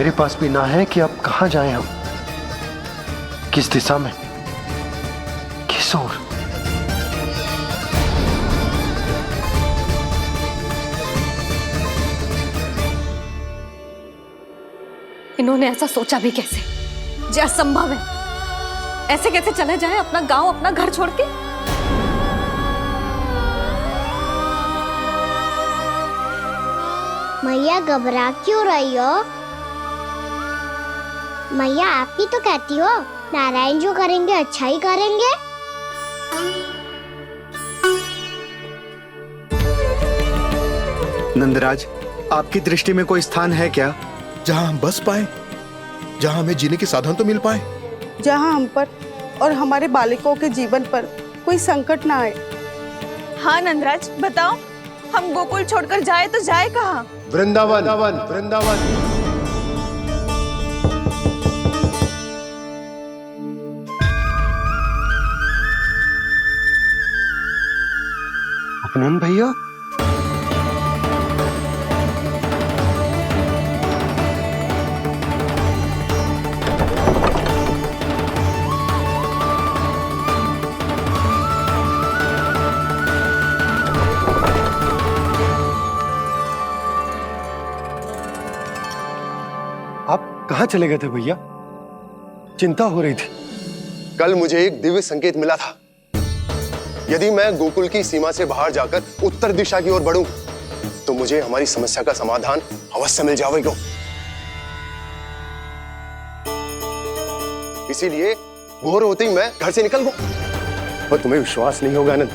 मेरे पास भी ना है कि अब कहां जाएं हम, किस दिशा में, किस ओर। इन्होंने ऐसा सोचा भी कैसे, जो असंभव है। ऐसे कैसे चले जाए अपना गांव, अपना घर छोड़ के। मैया घबरा क्यों रही हो? मैया आप ही तो कहती हो नारायण जो करेंगे अच्छा ही करेंगे। नंदराज, आपकी दृष्टि में कोई स्थान है क्या जहां हम बस पाए, जहां हमें जीने के साधन तो मिल पाए, जहां हम पर और हमारे बालकों के जीवन पर कोई संकट ना आए। हाँ नंदराज, बताओ हम गोकुल छोड़कर जाए तो जाए कहाँ? वृंदावन, वृंदावन। उपनंद भैया, आप कहां चले गए थे भैया? चिंता हो रही थी। कल मुझे एक दिव्य संकेत मिला था। यदि मैं गोकुल की सीमा से बाहर जाकर उत्तर दिशा की ओर बढ़ूं, तो मुझे हमारी समस्या का समाधान अवश्य मिल जाएगा। इसीलिए भोर होते ही मैं घर से निकल गया। और तुम्हें विश्वास नहीं होगा आनंद,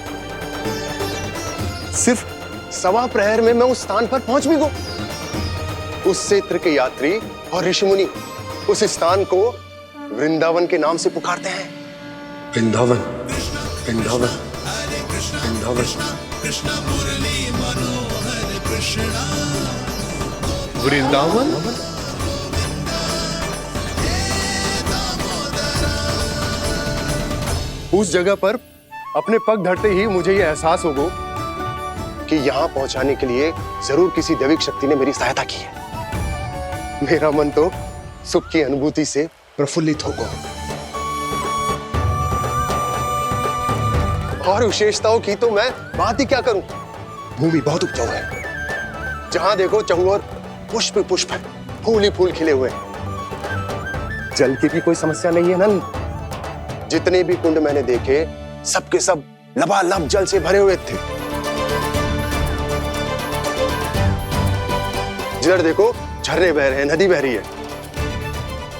सिर्फ 1.25 प्रहर में मैं उस स्थान पर पहुंच भी गया। उस क्षेत्र के यात्री और ऋषिमुनि उस स्थान को वृंदावन के नाम से पुकारते हैं। वृंदावन, वृंदावन, वृंदावन। वृंदावन। उस जगह पर अपने पग धरते ही मुझे यह एहसास होगा कि यहां पहुंचाने के लिए जरूर किसी दैविक शक्ति ने मेरी सहायता की है। मेरा मन तो सुख की अनुभूति से प्रफुल्लित होगा। और विशेषताओं की तो मैं बात ही क्या करूं। भूमि बहुत उपजाऊ है, जहां देखो चहुओर पुष्प पुष्प है, फूल ही फूल खिले हुए हैं। जल की भी कोई समस्या नहीं है नंद। जितने भी कुंड मैंने देखे, सबके सब लबालब जल से भरे हुए थे। जिधर देखो झरने बह रहे हैं, नदी बह रही है।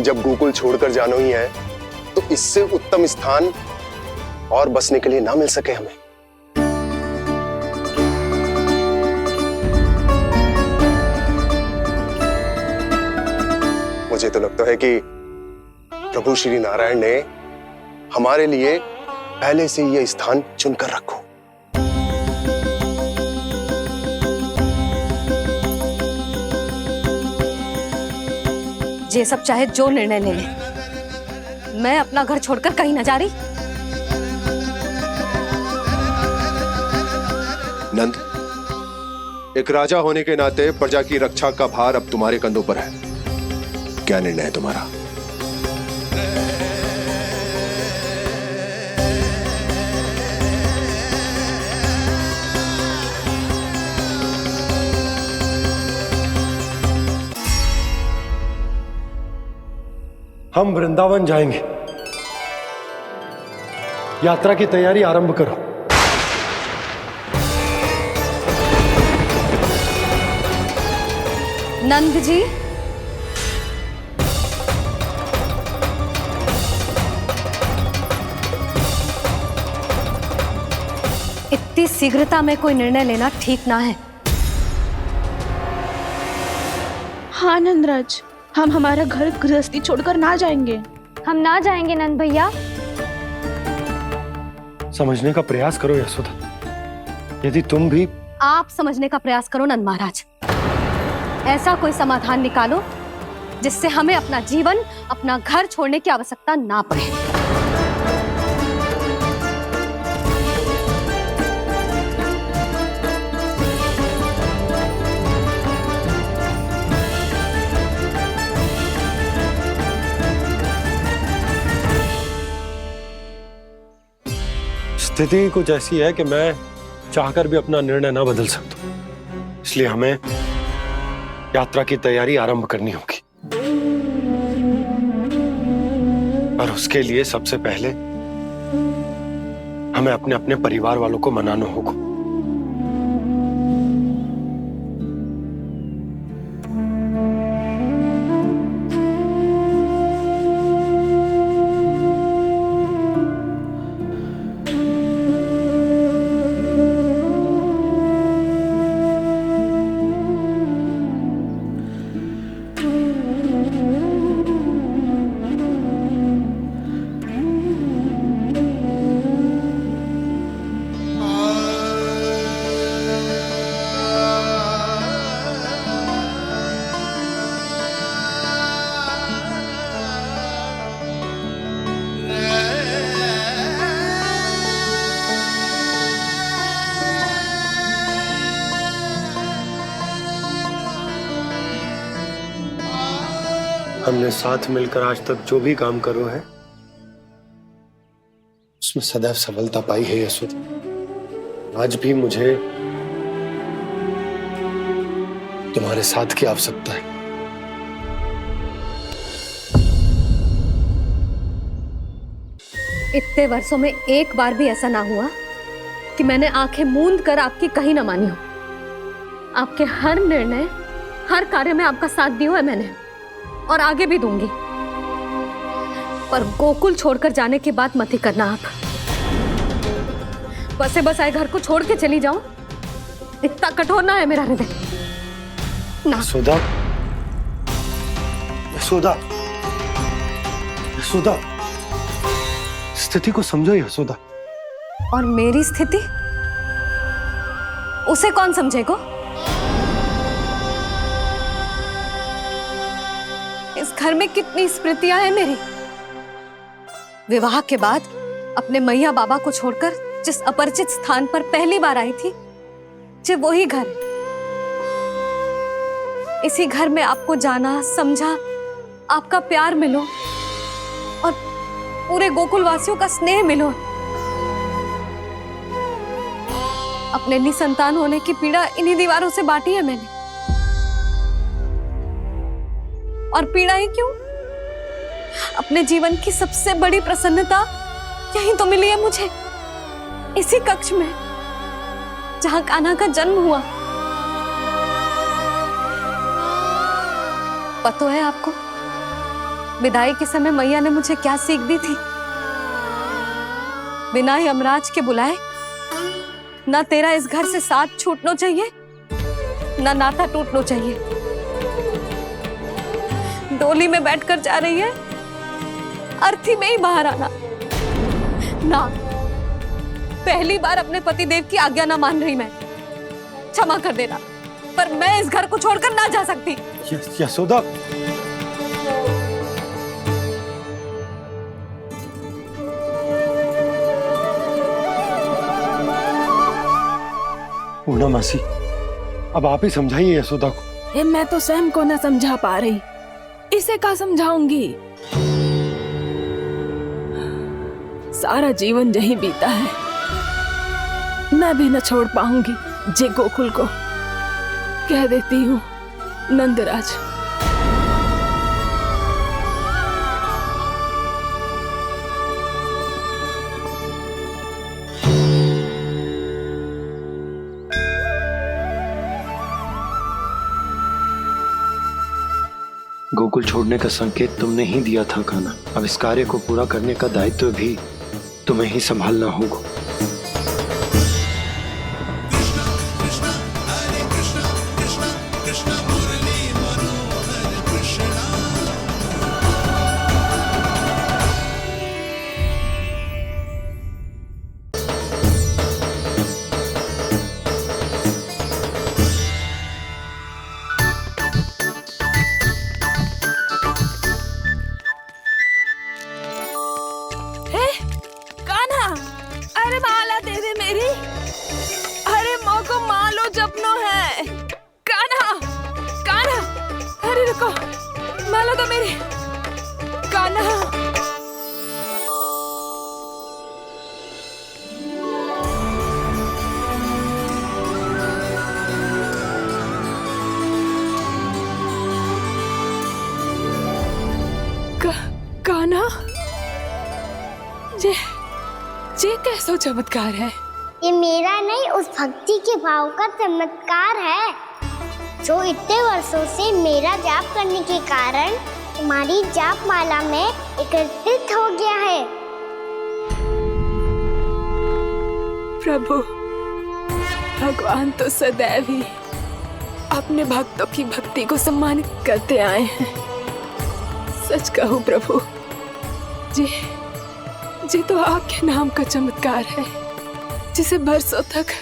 जब गोकुल छोड़कर जाना ही है, तो इससे उत्तम स्थान और बसने के लिए ना मिल सके हमें। मुझे तो लगता है कि प्रभु श्री नारायण ने हमारे लिए पहले से यह स्थान चुनकर रखो। ये सब चाहे जो निर्णय ले ले, मैं अपना घर छोड़कर कहीं न जा रही। नंद, एक राजा होने के नाते प्रजा की रक्षा का भार अब तुम्हारे कंधों पर है। क्या निर्णय है तुम्हारा? हम वृंदावन जाएंगे। यात्रा की तैयारी आरंभ करो। नंद जी, इतनी शीघ्रता में कोई निर्णय लेना ठीक ना है। हाँ नंदराज, हम हमारा घर गृहस्थी छोड़कर ना जाएंगे। हम ना जाएंगे नंद भैया। समझने का प्रयास करो यशोदा। यदि तुम भी आप समझने का प्रयास करो नंद महाराज। ऐसा कोई समाधान निकालो जिससे हमें अपना जीवन, अपना घर छोड़ने की आवश्यकता ना पड़े। स्थिति कुछ ऐसी है कि मैं चाहकर भी अपना निर्णय ना बदल सकता, इसलिए हमें यात्रा की तैयारी आरंभ करनी होगी। और उसके लिए सबसे पहले हमें अपने अपने परिवार वालों को मनाना होगा। हमने साथ मिलकर आज तक जो भी काम करो है उसमें सदैव सफलता पाई है यशोदा। आज भी मुझे तुम्हारे साथ की आवश्यकता है। इतने वर्षों में एक बार भी ऐसा ना हुआ कि मैंने आंखें मूंद कर आपकी कहीं ना मानी हो। आपके हर निर्णय, हर कार्य में आपका साथ दिया है मैंने, और आगे भी दूंगी। पर गोकुल छोड़कर जाने की बात मत ही करना आप। बसे बसाए घर को छोड़ के चली जाऊं, इतना कठोर ना है मेरा हृदय ना। यशोदा, यशोदा, यशोदा, स्थिति को समझो यशोदा। और मेरी स्थिति उसे कौन समझेगा? इस घर में कितनी स्मृतियां हैं मेरी। विवाह के बाद अपने मैया बाबा को छोड़कर जिस अपरिचित स्थान पर पहली बार आई थी, जो वही घर। इसी घर में आपको जाना, समझा, आपका प्यार मिलो और पूरे गोकुल वासियों का स्नेह मिलो। अपने निसंतान होने की पीड़ा इन्हीं दीवारों से बांटी है मैंने। और पीड़ा ही क्यों? अपने जीवन की सबसे बड़ी प्रसन्नता यहीं तो मिली है मुझे, इसी कक्ष में जहां कान्हा का जन्म हुआ। पता है आपको विदाई के समय मैया ने मुझे क्या सीख दी थी? बिना यमराज के बुलाए ना तेरा इस घर से साथ छूटना चाहिए, ना नाता टूटना चाहिए। डोली में बैठकर जा रही है, अर्थी में ही बाहर आना ना। पहली बार अपने पति देव की आज्ञा ना मान रही मैं, क्षमा कर देना, पर मैं इस घर को छोड़कर ना जा सकती। यशोदा, पूर्णा मासी, अब आप ही समझाइए यशोदा को। ये मैं तो स्वयं को न समझा पा रही, इसे क्या समझाऊंगी? सारा जीवन यही बीता है, मैं भी न छोड़ पाऊंगी जे गोकुल को। कह देती हूँ नंदराज। गोकुल छोड़ने का संकेत तुमने ही दिया था कान्हा। अब इस कार्य को पूरा करने का दायित्व भी तुम्हें ही संभालना होगा। अरे माला दे दे मेरी। अरे माँ को मालो जपनो है। कान्हा, कान्हा, अरे रुको, माला तो मेरी। कान्हा। कान्हा, ये कैसा चमत्कार है? ये मेरा नहीं, उस भक्ति के भाव का चमत्कार है जो इतने वर्षों से मेरा जाप करने के कारण तुम्हारी जाप माला में एकत्रित हो गया है। प्रभु, भगवान तो सदैव ही अपने भक्तों की भक्ति को सम्मानित करते आए हैं। सच कहूं प्रभु, जी तो आपके नाम का चमत्कार है, जिसे बरसों तक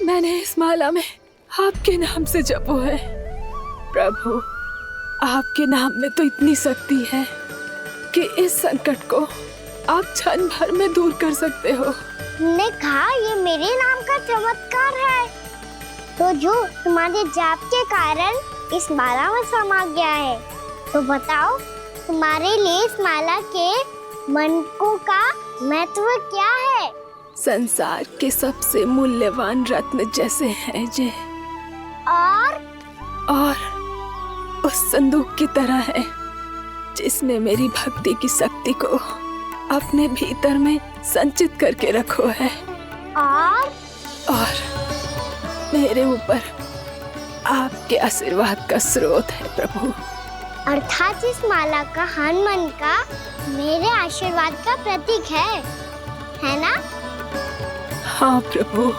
मैंने इस माला में आपके नाम से जपो है। प्रभु, आपके नाम में तो इतनी शक्ति है कि इस संकट को आप क्षण भर में दूर कर सकते हो। तुमने कहा ये मेरे नाम का चमत्कार है, तो जो तुम्हारे जाप के कारण इस माला में समा गया है, तो बताओ तुम्हारे लिए इस माला के मनकों का महत्व क्या है? संसार के सबसे मूल्यवान रत्न जैसे हैं जे, और उस संदूक की तरह है जिसमें मेरी भक्ति की शक्ति को अपने भीतर में संचित करके रखो है। और मेरे ऊपर आपके आशीर्वाद का स्रोत है प्रभु। अर्थात इस माला का हनुमान का मेरे आशीर्वाद का प्रतीक है ना? हाँ प्रभु।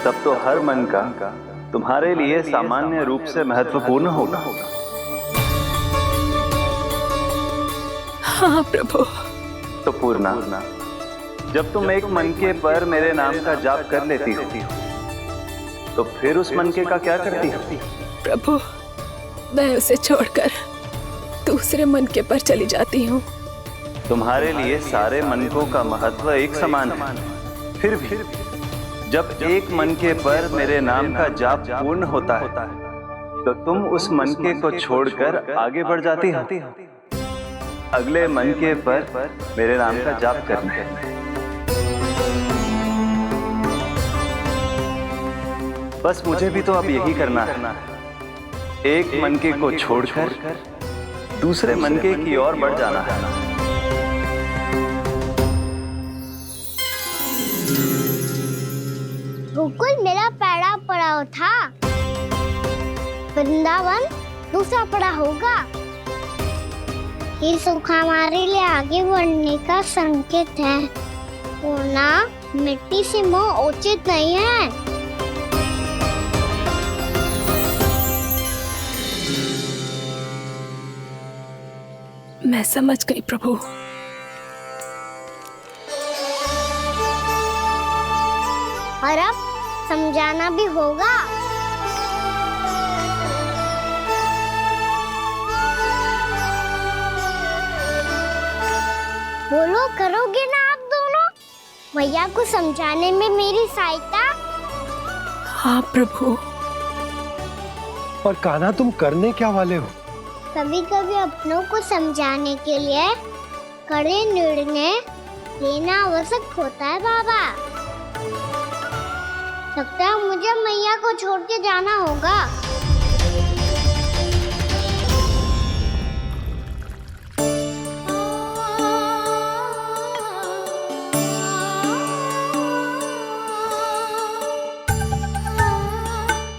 तब तो हर मन का तुम्हारे लिए सामान्य रूप से महत्वपूर्ण होगा। हाँ प्रभु। तो पूर्णा, जब तुम एक मनके पर मेरे नाम का जाप कर लेती हो, तो फिर उस मनके का क्या करती हो? प्रभु, मैं उसे छोड़कर दूसरे मनके पर चली जाती हूँ। तुम्हारे लिए सारे मनकों का महत्व एक समान है। फिर भी जब एक मनके पर मेरे नाम का जाप पूर्ण होता है, तो तुम उस मनके को छोड़कर आगे बढ़ जाती हो अगले मनके पर मेरे नाम का जाप करने। बस मुझे भी तो अब यही करना है, एक मनके को छोड़कर दूसरे मनके की ओर बढ़ जाना है। गोकुल मेरा पहला पड़ाव था, वृंदावन दूसरा पड़ा होगा। ये सुख हमारे लिए आगे बढ़ने का संकेत है, वरना मिट्टी से मोह उचित नहीं है। मैं समझ गई प्रभु। और अब समझाना भी होगा। बोलो, करोगे ना आप दोनों? भैया को समझाने में मेरी सहायता? हाँ प्रभु। और कान्हा, तुम करने क्या वाले हो? कभी कभी अपनों को समझाने के लिए कड़े निर्णय लेना आवश्यक होता है बाबा। लगता है मुझे मैया को छोड़ के जाना होगा।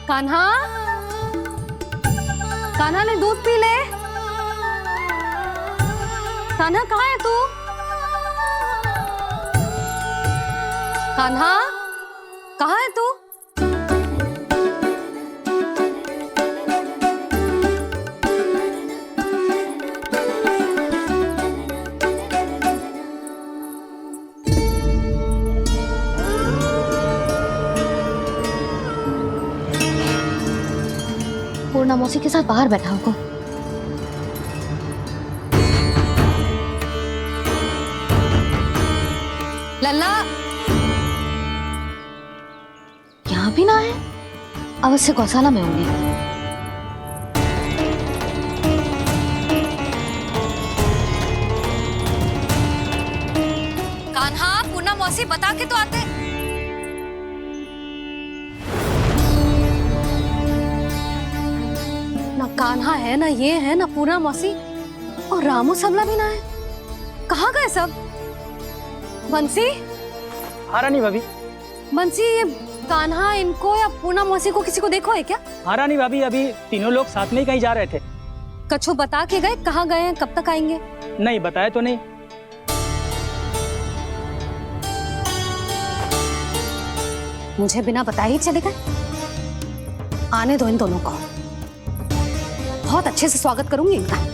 कान्हा, कान्हा ने दूध पी ले। कान्हा कहाँ है तू? कान्हा, कहाँ है तू? पूर्णा मौसी के साथ बाहर बैठा होगा। लल्ला यहाँ भी ना है, अवश्य गौशाला में होंगे। कान्हा, पूर्णा मौसी बता के तो आते। ना कान्हा है, ना ये है, ना पूर्णा मौसी। और रामू सबला भी ना है। कहाँ गए सब? बंसी, हाँ रानी भाभी। बंसी, ये कान्हा इनको या पूना मौसी को किसी को देखो है क्या? हाँ रानी भाभी, अभी तीनों लोग साथ में ही कहीं जा रहे थे। कछु बता के गए कहाँ गए हैं, कब तक आएंगे? नहीं बताया तो नहीं। मुझे बिना बताए ही चले गए? आने दो इन दोनों को, बहुत अच्छे से स्वागत करूंगी इनका।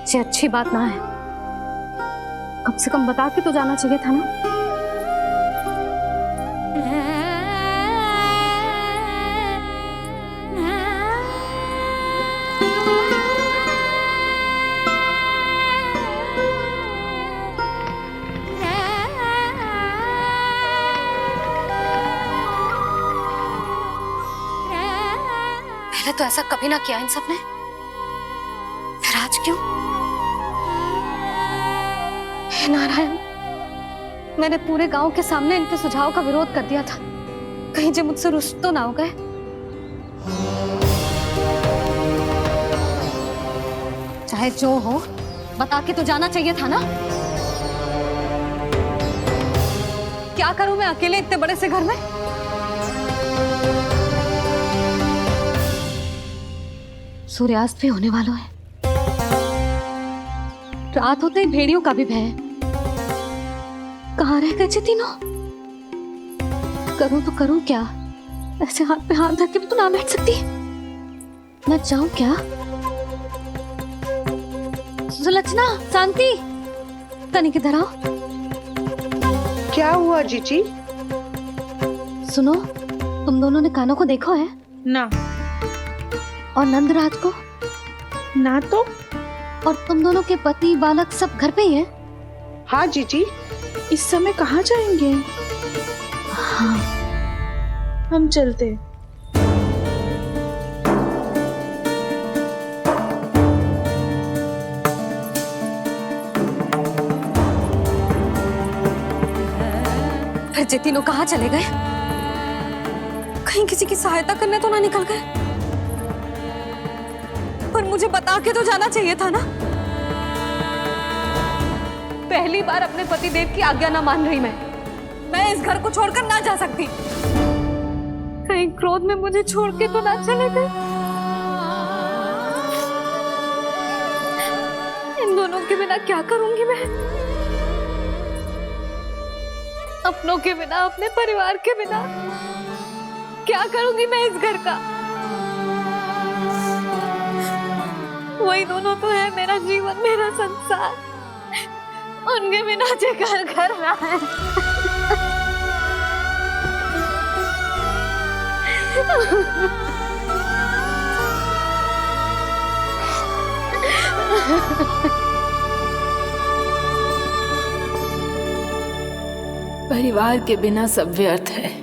ये अच्छी बात ना है, कम से कम बता के तो जाना चाहिए था ना। पहले तो ऐसा कभी ना किया इन सब ने, फिर आज क्यों? हे नारायण, मैंने पूरे गांव के सामने इनके सुझाव का विरोध कर दिया था, कहीं जे मुझसे रुष्ट तो ना हो गए। चाहे जो हो, बता के तो जाना चाहिए था ना। क्या करूं मैं अकेले इतने बड़े से घर में? सूर्यास्त भी होने वाला है, रात होते ही भेड़ियों का भी भय है। कहाँ रह गए तीनों? करूं तो करूं क्या? ऐसे हाथ पे हाथ धर के भी तो ना बैठ सकती। मैं जाऊं क्या? सुलक्षणा, शांति, तनिक इधर आओ। क्या हुआ जीजी? सुनो, तुम दोनों ने कान्हा को देखा है? ना। और नंदराज को? ना तो। और तुम दोनों के पति बालक सब घर पे ही हैं? हाँ जीजी, इस समय कहाँ जाएंगे? हाँ। हम चलते। फिर जे तीनों कहाँ चले गए? कहीं किसी की सहायता करने तो ना निकल गए? पर मुझे बता के तो जाना चाहिए था ना। पहली बार अपने पतिदेव की आज्ञा ना मान रही मैं इस घर को छोड़कर ना जा सकती। कहीं क्रोध में मुझे छोड़ के तो ना चले गए। इन दोनों के बिना क्या करूंगी मैं? अपनों के बिना, अपने परिवार के बिना क्या करूंगी मैं इस घर का? वही दोनों तो है मेरा जीवन, मेरा संसार। उनके बिना जे घर घर रहा है। परिवार के बिना सब व्यर्थ है।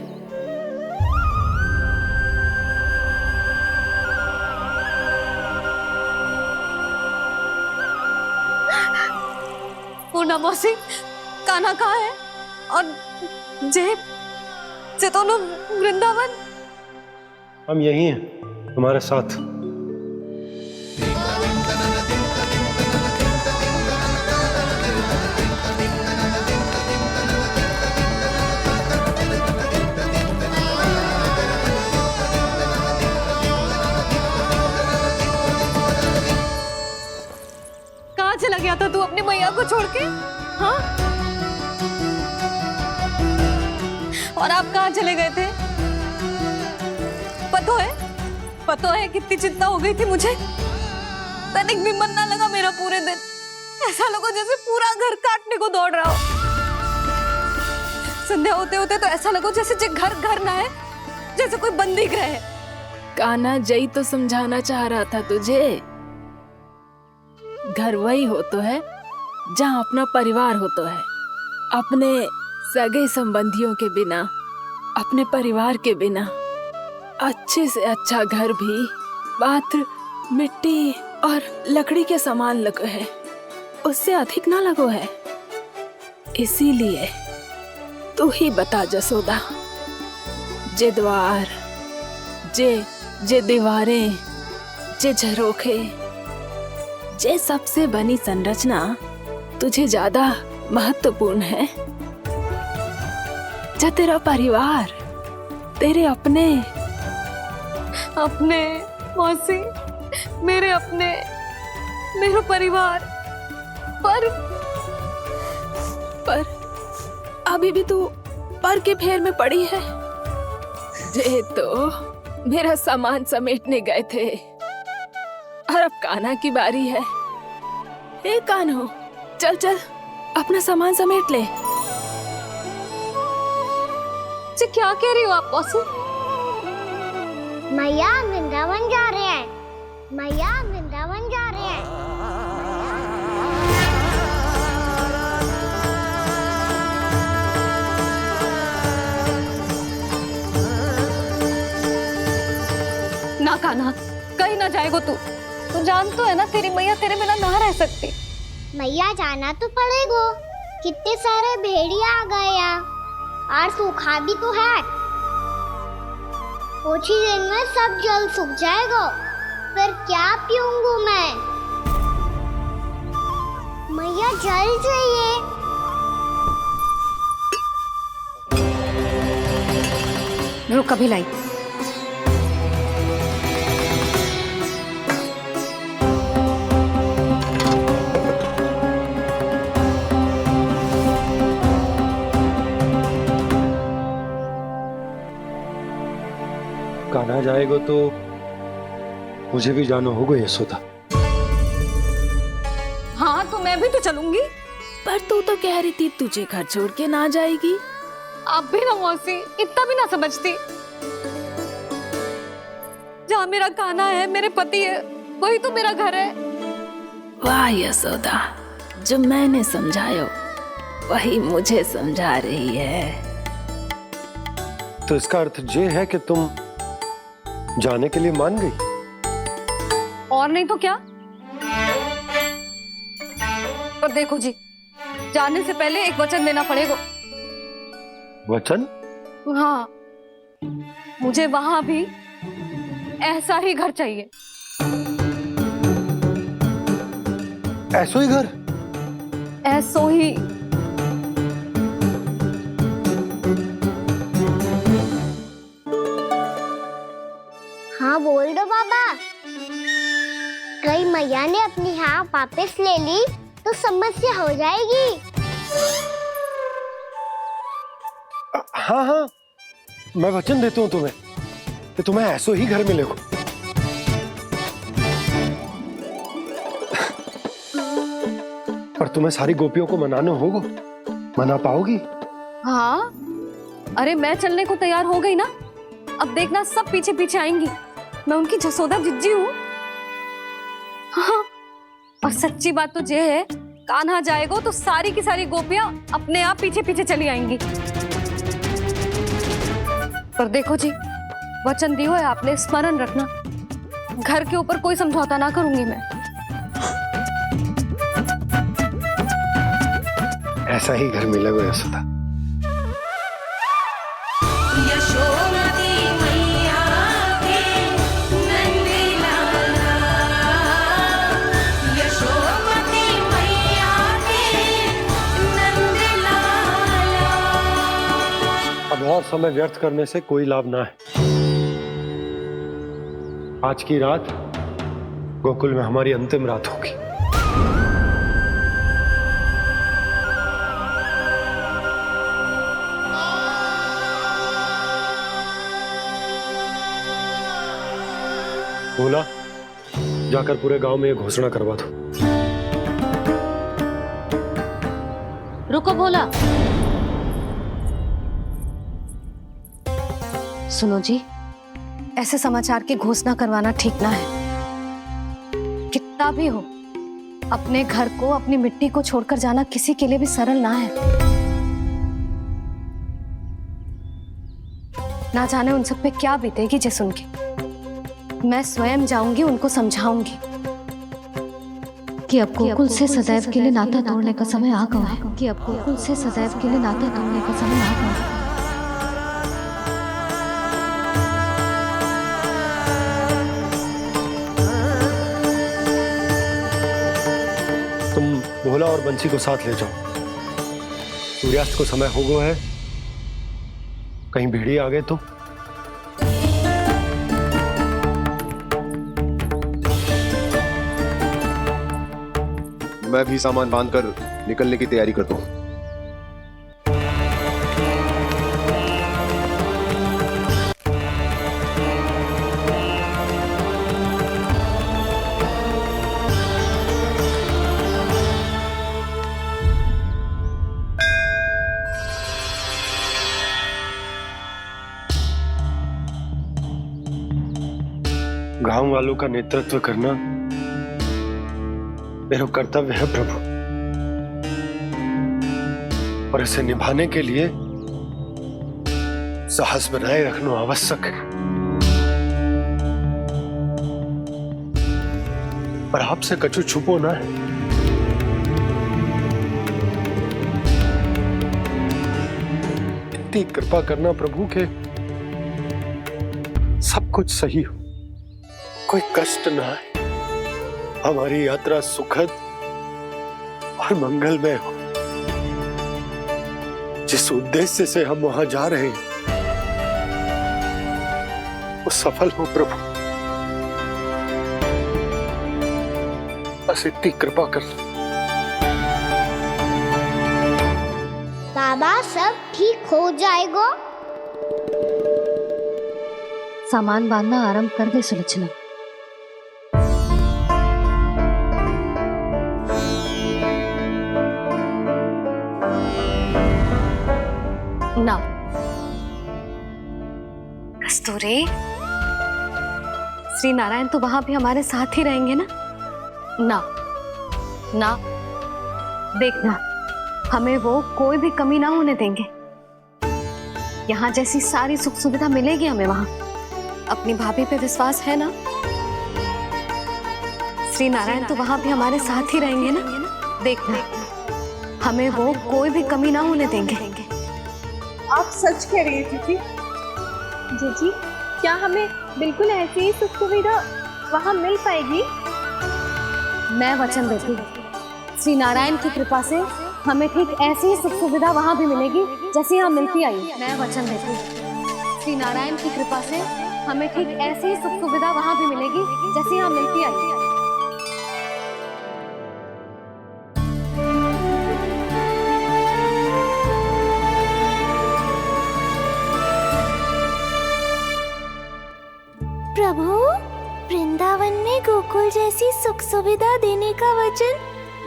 पूना मौसी, कान्हा कहाँ है? और जे दोनों वृंदावन? हम यही हैं, हमारे साथ। कहाँ चला गया था तू अपनी मैया को छोड़ के? हाँ? और आप कहाँ चले गए थे? पता है कितनी चिंता हो गई थी मुझे। तनिक भी मन ना लगा मेरा पूरे दिन। ऐसा लगा जैसे पूरा घर काटने को दौड़ रहा हो। संध्या होते होते तो ऐसा लगा जैसे घर घर ना है, जैसे कोई बंदी गृह है। कान्हा जई तो समझाना चाह रहा था तुझे। घर वही हो तो है जहाँ अपना परिवार हो तो है। अपने सगे संबंधियों के बिना, अपने परिवार के बिना अच्छे से अच्छा घर भी पात्र मिट्टी और लकड़ी के समान लगो है, उससे अधिक ना लगो है। इसीलिए तू ही बता जसोदा, जे द्वार, जे दीवारें, जे झरोखे, जे सबसे बनी संरचना तुझे ज्यादा महत्वपूर्ण है? जो तेरा परिवार, तेरे अपने मौसी, मेरे अपने, मेरा परिवार, पर अभी भी तू पर के फेर में पड़ी है। जे तो मेरा सामान समेटने गए थे और अब कान्हा की बारी है। ए कान्हो, चल चल अपना सामान समेट ले। जी क्या कह रही हो आप मौसी? मैया वृंदावन जा रहे हैं, मैया वृंदावन जा रहे हैं। ना कान्हा, कहीं ना जाएगो तू जान तो है ना तेरी मैया तेरे बिना ना रह सकती। मैया जाना तो पड़ेगा, कितने सारे भेड़िया आ गए यहाँ और सूखा भी तो है। कुछ ही दिन में सब जल सूख जाएगा, फिर क्या पीऊंगी मैं? मैया जल चाहिए। रुक अभी लाई। कान्हा जाएगा तो मुझे भी जाना होगा यशोदा। हाँ तो मैं भी तो चलूंगी। पर तू तो कह रही थी तुझे घर छोड़ के ना जाएगी। आप भी ना मौसी, इतना भी ना समझती। जहाँ मेरा कान्हा है, मेरे पति है, वही तो मेरा घर है। वाह यशोदा, जो मैंने समझाया वही मुझे समझा रही है। तो इसका अर्थ ये है कि तुम जाने के लिए मान गई? और नहीं तो क्या। पर देखो जी, जाने से पहले एक वचन देना पड़ेगा। वचन? हाँ, मुझे वहां भी ऐसा ही घर चाहिए। ऐसो ही घर? ऐसो ही। हाँ बोल दो बाबा। कहीं मैया ने अपनी हाँ वापस ले ली तो समस्या हो जाएगी। हाँ हाँ, मैं वचन देता हूँ तुम्हें कि तुम्हें ऐसो ही घर मिलेगा। पर तुम्हें सारी गोपियों को मनाना होगा। मना पाओगी? हाँ, अरे मैं चलने को तैयार हो गई ना। अब देखना सब पीछे पीछे आएंगी। मैं उनकी जसोदा जिज्जी हूँ। हाँ, और सच्ची बात तो ये है, कान्हा जाएगा तो सारी की सारी गोपियां अपने आप पीछे पीछे चली आएंगी। पर देखो जी, वचन दियो है आपने, स्मरण रखना। घर के ऊपर कोई समझौता ना करूंगी मैं। ऐसा ही घर मिलेगा यशोदा। अब और समय व्यर्थ करने से कोई लाभ ना है। आज की रात गोकुल में हमारी अंतिम रात होगी। बोला, जाकर पूरे गांव में ये घोषणा करवा दो। रुको भोला। सुनो जी, ऐसे समाचार की घोषणा करवाना ठीक ना है। कितना भी हो, अपने घर को, अपनी मिट्टी को छोड़कर जाना किसी के लिए भी सरल ना है। ना जाने उन सब पे क्या बीतेगी जे सुन के। मैं स्वयं जाऊंगी, उनको समझाऊंगी कि अब गोकुल से सदैव के लिए नाता तोड़ने का समय आ गया है, कि अब गोकुल से सदैव के लिए नाता तोड़ने का समय आ गया है। तुम भोला और बंसी को साथ ले जाओ। सूर्यास्त को समय हो गया है, कहीं भेड़िए आ गए तो। मैं भी सामान बांधकर निकलने की तैयारी करता हूँ। गांव वालों का नेतृत्व करना मेरा कर्तव्य है प्रभु, और इसे निभाने के लिए साहस बनाए रखना आवश्यक है। पर आपसे कछु छुपो ना है। इतनी कृपा करना प्रभु के सब कुछ सही हो, कोई कष्ट ना आए, हमारी यात्रा सुखद और मंगलमय हो। जिस उद्देश्य से हम वहां जा रहे हैं वो सफल हो प्रभु, बस इतनी कृपा कर। बाबा सब ठीक हो जाएगा। सामान बांधना आरंभ कर दे सुलोचना। ना कस्तूरी, श्री नारायण तो वहां भी हमारे साथ ही रहेंगे ना? ना ना, देखना हमें वो कोई भी कमी ना होने देंगे। यहाँ जैसी सारी सुख सुविधा मिलेगी हमें वहां। अपनी भाभी पे विश्वास है ना? श्री नारायण तो वहां भी हमारे साथ ही रहेंगे ना? देखना हमें वो कोई भी कमी ना होने देंगे। आप सच कह रही थी जीजी? जीजी, क्या हमें बिल्कुल ऐसी ही सुख सुविधा वहां मिल पाएगी? मैं वचन देती हूँ, श्री नारायण की कृपा से हमें ठीक ऐसी ही सुख सुविधा वहां भी मिलेगी जैसी यहाँ मिलती आई। मैं वचन देती हूँ, श्री नारायण की कृपा से हमें ठीक ऐसी ही सुख सुविधा वहां भी मिलेगी जैसी यहाँ मिलती आई। प्रभु, वृंदावन में गोकुल जैसी सुख सुविधा देने का वचन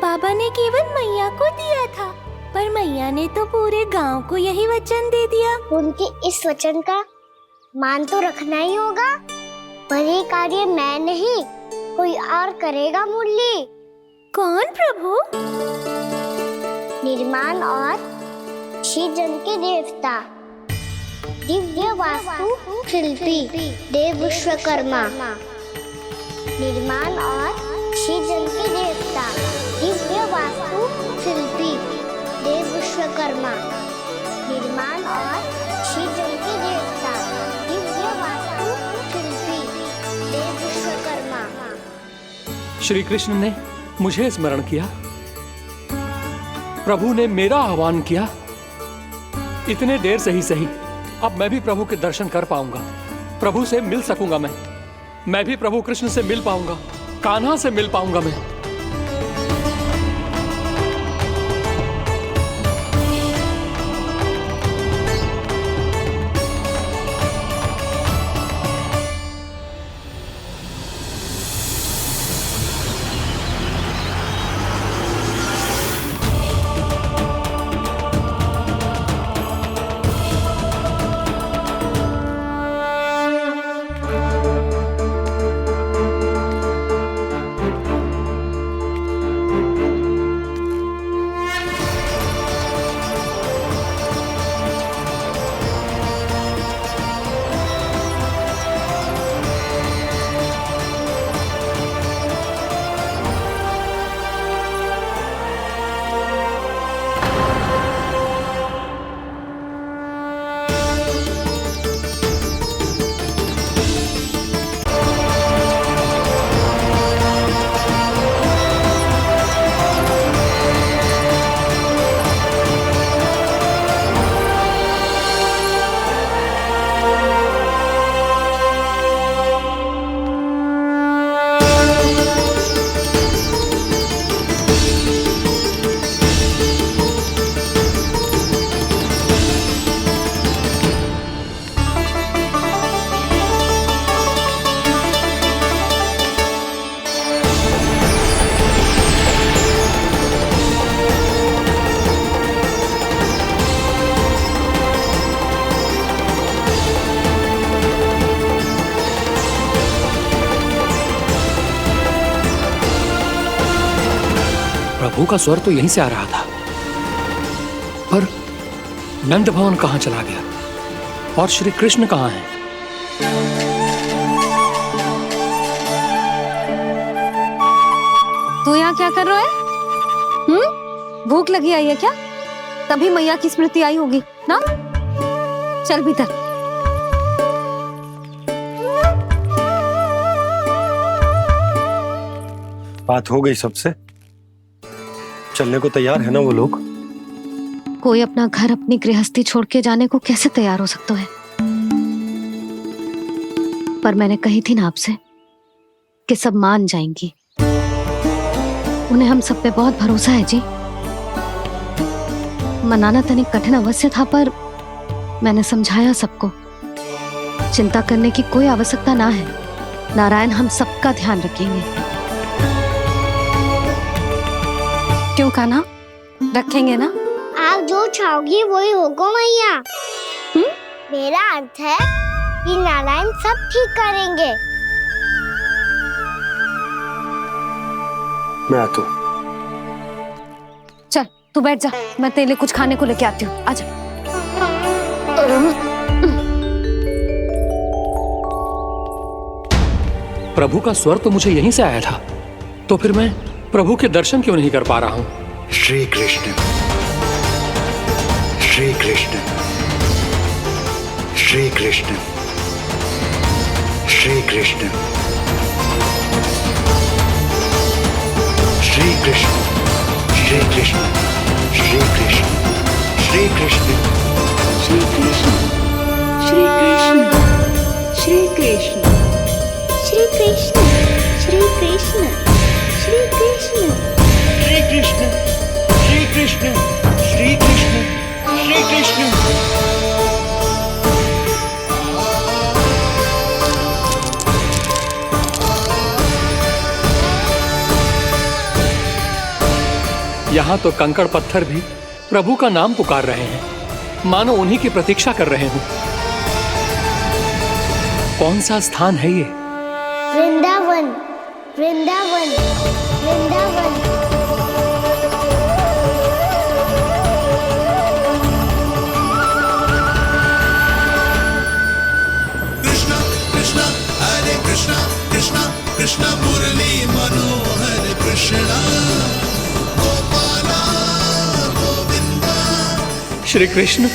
बाबा ने केवल मैया को दिया था, पर मैया ने तो पूरे गांव को यही वचन दे दिया। उनके इस वचन का मान तो रखना ही होगा, पर ये कार्य मैं नहीं कोई और करेगा। मुरली कौन प्रभु? निर्माण और श्रीजन के देवता, दिव्य वास्तु शिल्पी देव विश्वकर्मा। निर्माण और श्रीजन के देवता, दिव्य वास्तु शिल्पी देव विश्वकर्मा। निर्माण और श्रीजन के देवता, दिव्य वास्तु शिल्पी देव विश्वकर्मा। श्री कृष्ण ने मुझे स्मरण किया, प्रभु ने मेरा आह्वान किया। इतने देर से ही सही, अब मैं भी प्रभु के दर्शन कर पाऊंगा, प्रभु से मिल सकूंगा। मैं भी प्रभु कृष्ण से मिल पाऊंगा, कान्हा से मिल पाऊंगा मैं। प्रभु का स्वर तो यहीं से आ रहा था, पर नंद भवन कहाँ चला गया और श्री कृष्ण कहाँ हैं? तू यहाँ क्या कर रहा है? भूख लगी आई है क्या? तभी मैया की स्मृति आई होगी ना? चल भीतर। बात हो गई सबसे? चलने को तैयार है ना वो लोग? कोई अपना घर अपनी गृहस्थी छोड़ के जाने को कैसे तैयार हो सकता है? पर मैंने कही थी ना आपसे कि सब मान जाएंगी। उन्हें हम सब पे बहुत भरोसा है जी। मनाना तनिक कठिन अवश्य था, पर मैंने समझाया सबको। चिंता करने की कोई आवश्यकता ना है। नारायण हम सबका ध्यान रखेंगे। क्यों कान्हा, रखेंगे ना? आप जो चाहोगी वही होगा मैया। मेरा अर्थ है कि नारायण सब ठीक करेंगे। मैं आता हूं। चल तू बैठ जा, मैं तेरे लिए कुछ खाने को लेके आती हूँ। आजा। प्रभु का स्वर तो मुझे यहीं से आया था, तो फिर मैं प्रभु के दर्शन क्यों नहीं कर पा रहा हूँ? श्री कृष्ण, श्री कृष्ण, श्री कृष्ण, श्री कृष्ण, श्री कृष्ण, श्री कृष्ण, श्री कृष्ण, श्री कृष्ण, श्री कृष्ण, श्री कृष्ण, श्री कृष्ण, श्री कृष्ण, श्री कृष्ण, श्री कृष्ण, श्री कृष्ण, श्री कृष्ण, श्री कृष्ण, श्री कृष्ण। यहाँ तो कंकड़ पत्थर भी प्रभु का नाम पुकार रहे हैं, मानो उन्हीं की प्रतीक्षा कर रहे हो। कौन सा स्थान है ये? वृंदावन, वृंदावन, वृंदावन। कृष्णा कृष्णा हरे कृष्णा, कृष्णा कृष्णा मुरली मनोहर कृष्णा, गोपाला गोविंदा। श्री कृष्ण,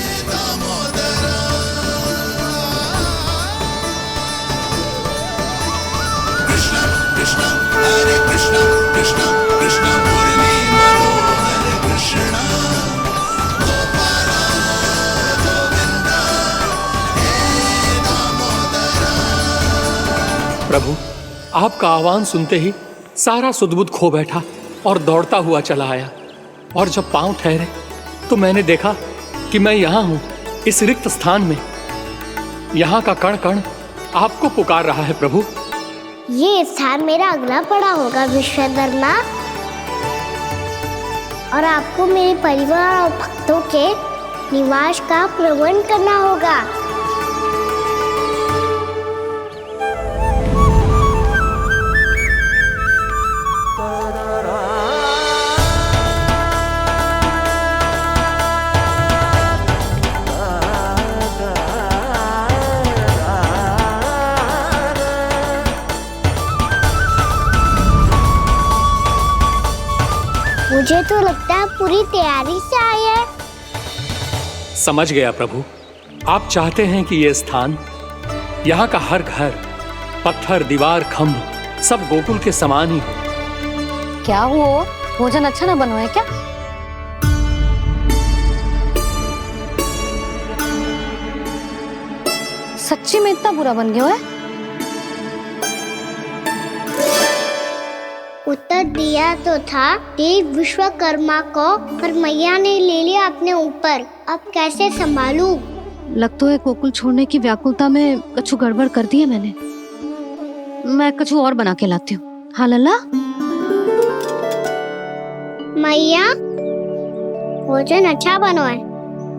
कृष्णा कृष्णा हरे कृष्णा, कृष्णा कृष्णा मुरली मनोहर कृष्णा, गोपाला गोविंदा हे दामोदरा। प्रभु आपका आह्वान सुनते ही सारा सुध-बुध खो बैठा और दौड़ता हुआ चला आया। और जब पांव ठहरे तो मैंने देखा कि मैं यहाँ हूँ, इस रिक्त स्थान में। यहाँ का कण कण आपको पुकार रहा है प्रभु। ये स्थान मेरा अगला पड़ा होगा विश्वकर्मा, और आपको मेरे परिवार और भक्तों के निवास का प्रबंध करना होगा। मुझे तो लगता है पूरी तैयारी से आए हैं। समझ गया प्रभु, आप चाहते हैं कि ये स्थान, यहाँ का हर घर, पत्थर, दीवार, खम्भ सब गोकुल के समान ही हो। क्या हुआ? भोजन अच्छा ना बना है क्या? सच्ची में इतना बुरा बन गया है? उत्तर दिया तो था देव विश्वकर्मा को, पर मैया ने ले लिया अपने ऊपर। अब कैसे संभालूं? लग तो है गोकुल छोड़ने की व्याकुलता में कछु गड़बड़ कर दी है मैंने। मैं कछु और बना के लाती हूँ। हाँ लल्ला? मैया, भोजन अच्छा बनो है,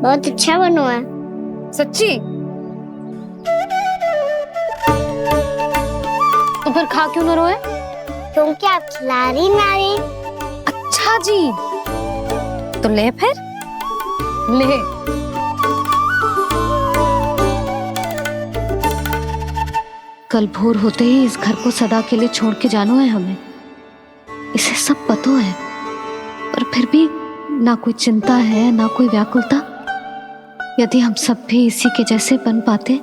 बहुत अच्छा बनो है। सच्ची? तो फिर खा क्यों न रोए? क्योंकि आप खिला रही नारी। अच्छा, पिताजी। तो ले फिर ले। कल भोर होते ही इस घर को सदा के लिए छोड़ के जाना है हमें, इसे सब पता है, पर फिर भी ना कोई चिंता है ना कोई व्याकुलता। यदि हम सब भी इसी के जैसे बन पाते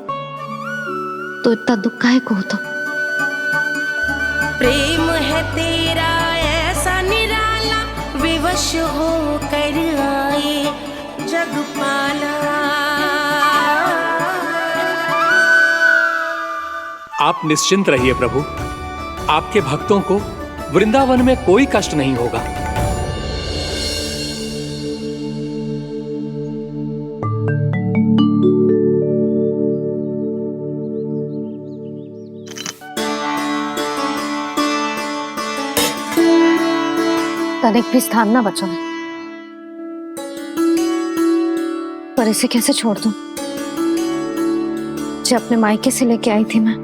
तो इतना दुख काहे को होता। प्रेम है तेरा ऐसा निराला, विवश हो कर आए जगपाला। आप निश्चिंत रहिए प्रभु, आपके भक्तों को वृंदावन में कोई कष्ट नहीं होगा। तनिक भी स्थान ना बचा है, पर इसे कैसे छोड़ दूं जो अपने मायके से लेके आई थी मैं।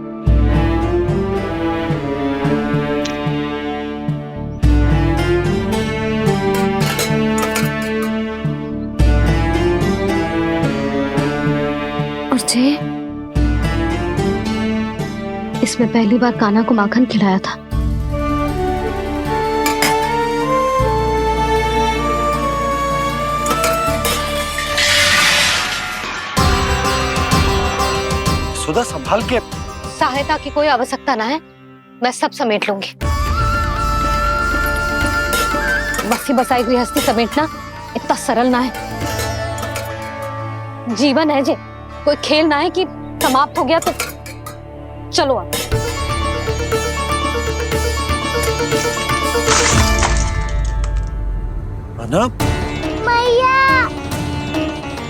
और जे इसमें पहली बार कान्हा को माखन खिलाया था। सुधा संभाल के। सहायता की कोई आवश्यकता ना है, मैं सब समेट लूंगी। बसी बसाई गृहस्थी समेटना इतना सरल ना है। जीवन है जे, कोई खेल ना है कि समाप्त हो गया तो चलो आप। माना? मैया,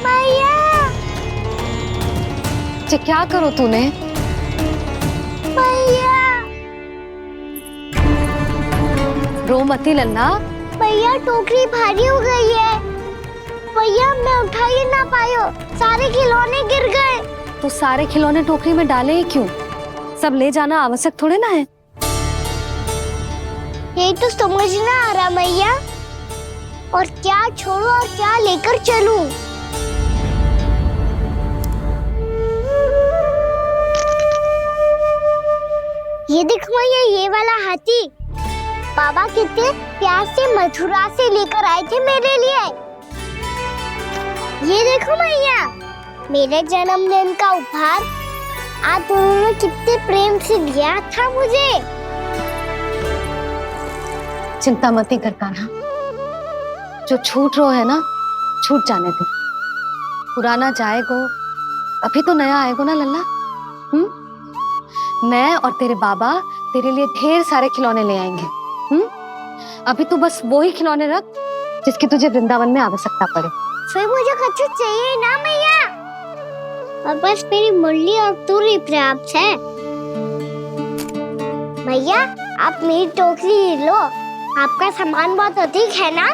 मैया। जे क्या करो तूने? मैया। रो मती लल्ला। भैया टोकरी भारी हो गई है। भैया मैं उठा ही ना पायो, सारे खिलौने गिर गए। तो सारे खिलौने टोकरी में डाले ही क्यों? सब ले जाना आवश्यक थोड़े ना है। यही तो समझ ना आ रहा मैया, और क्या छोड़ू और क्या लेकर चलूं? ये देखो मैया, ये वाला हाथी बाबा कितने प्यार से मथुरा से लेकर आए थे मेरे लिए। ये देखो मैया, मेरे जन्मदिन का उपहार आप उन्होंने कितने प्रेम से दिया था मुझे। चिंता मत कर कान्हा, जो छूट रो है ना छूट जाने दे। पुराना जाएगो, अभी तो नया आएगो ना लल्ला। मैं और तेरे बाबा तेरे लिए ढेर सारे खिलौने ले आएंगे। अभी तू बस वो ही खिलौने रख जिसकी तुझे वृंदावन में आवश्यकता पड़े। फिर मुझे कुछ चाहिए ना मैया, और बस मेरी मुरली और तुरी पर्याप्त है। भैया आप मेरी टोकरी ले लो, आपका सामान बहुत अधिक है ना।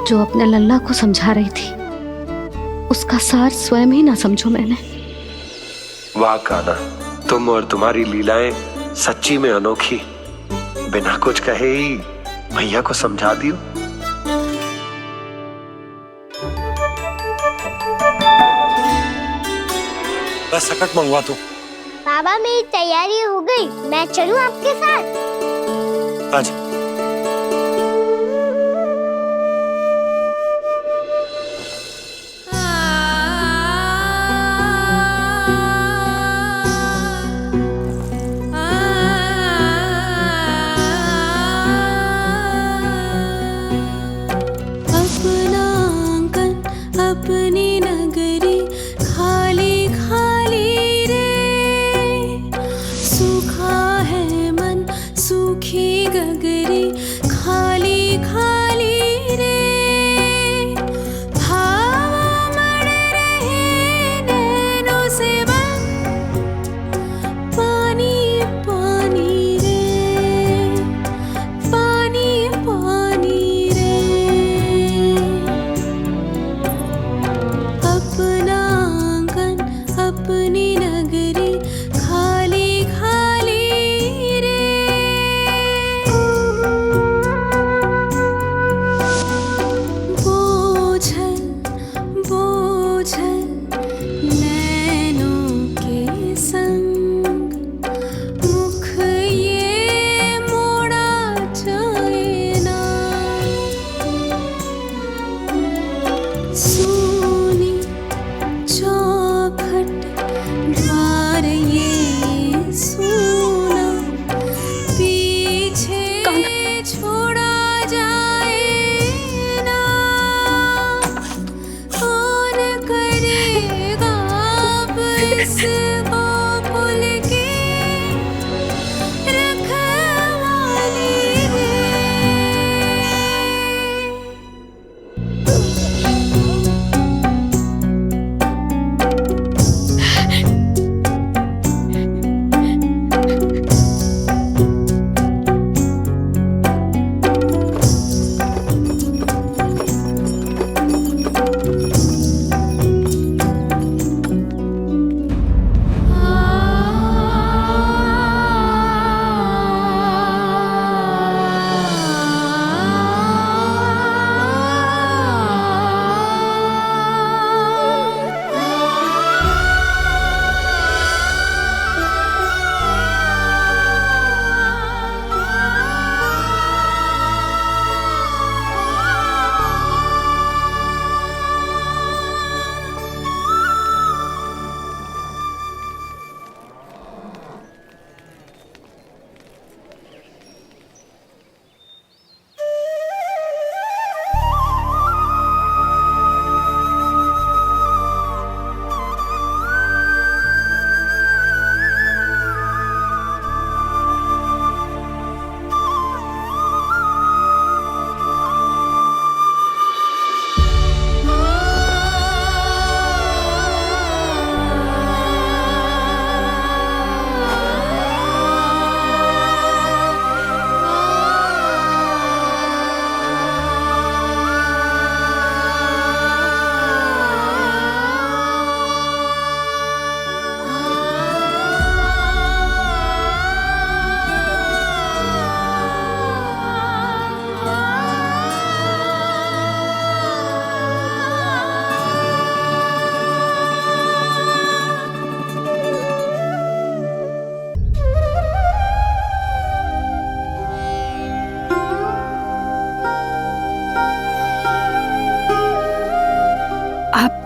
जो अपने लल्ला को समझा रही थी उसका सार स्वयं ही ना समझो मैंने। वाह कान्हा, तुम और तुम्हारी लीलाएं सच्ची में अनोखी। बिना कुछ कहे ही भैया को समझा दियो। बस सकट मंगवा दो। बाबा मेरी तैयारी हो गई, मैं चलूं आपके साथ? आजा। अपनी नगरी खाली खाली रे, सूखा है मन सूखी गगरी खाली खाली रे, भाव मर रहे नैनों से बन पानी पानी रे, पानी पानी रे। अपना आंगन अपनी नगरी खाली खाली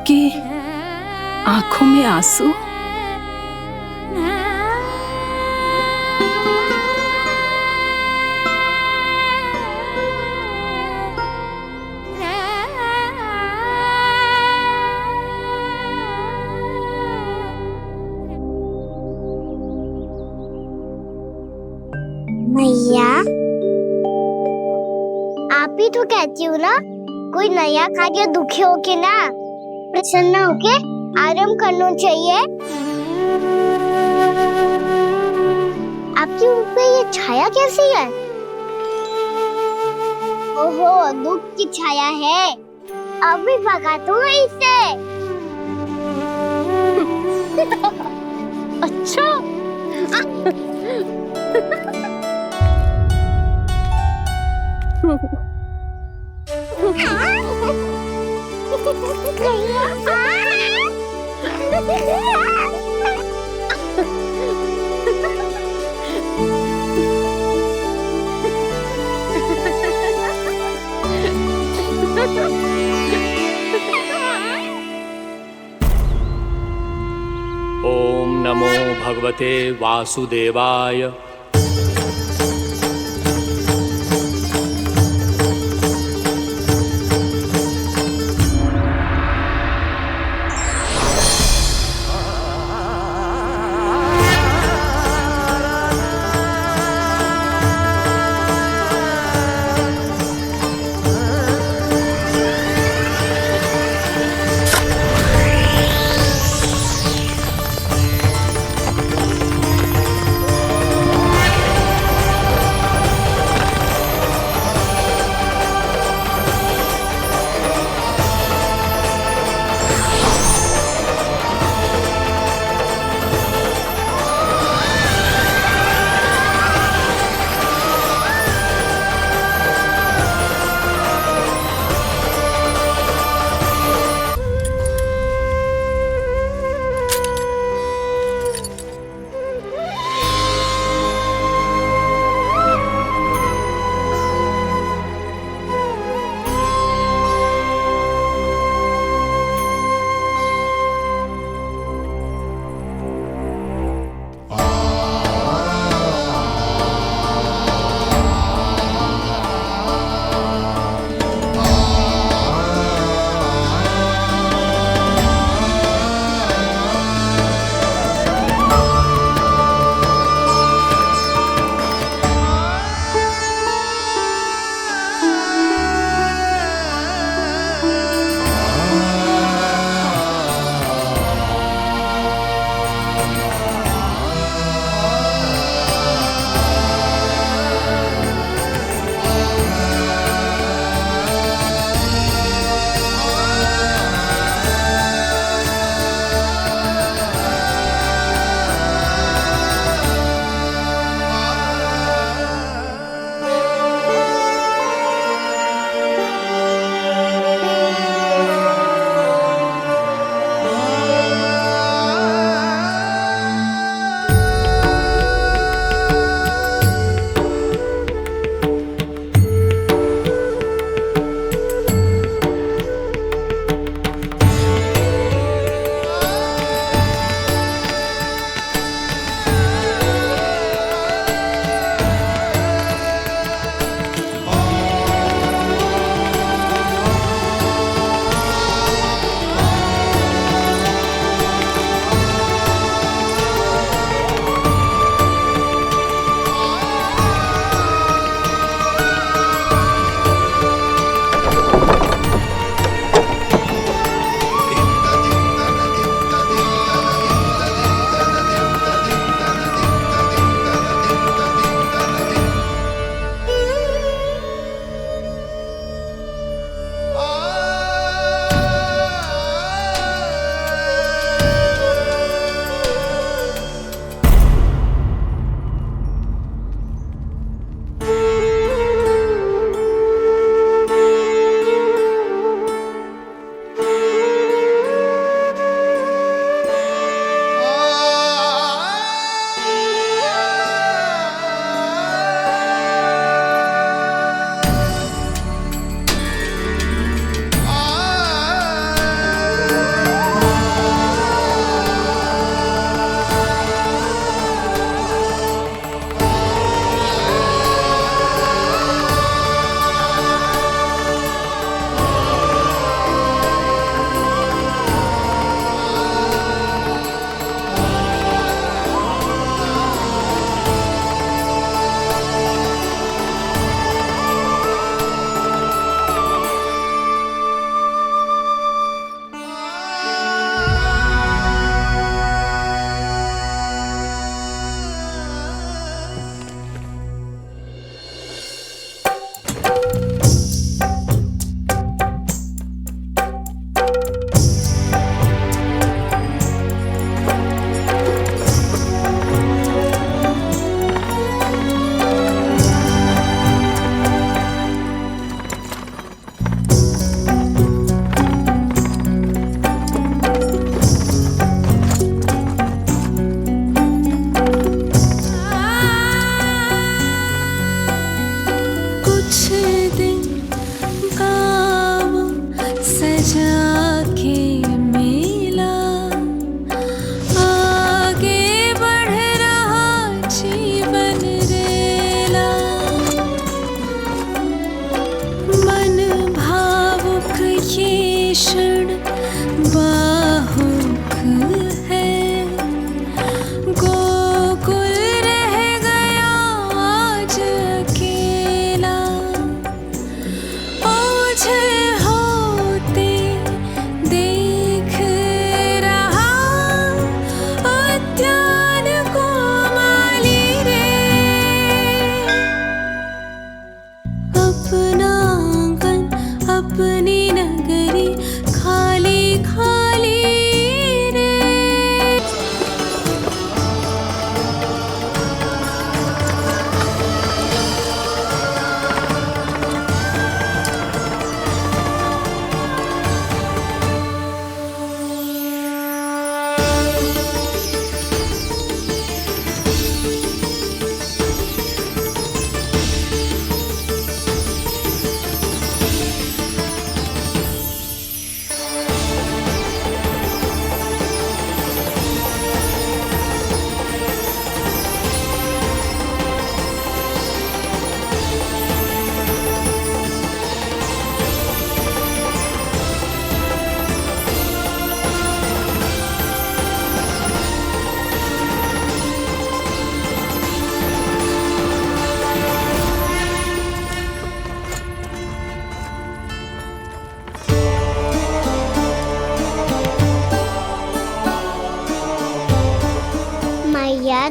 आपकी आंखों में आंसू? मैया, आप ही तो कहती हो ना, कोई नया कार्य दुखी होके ना प्रसन्न होके आराम करना चाहिए। आपकी मुख पे ये छाया कैसी है? ओहो, दुख की छाया है। अभी भगा दूं इसे। अच्छा। ओम नमो भगवते वासुदेवाय।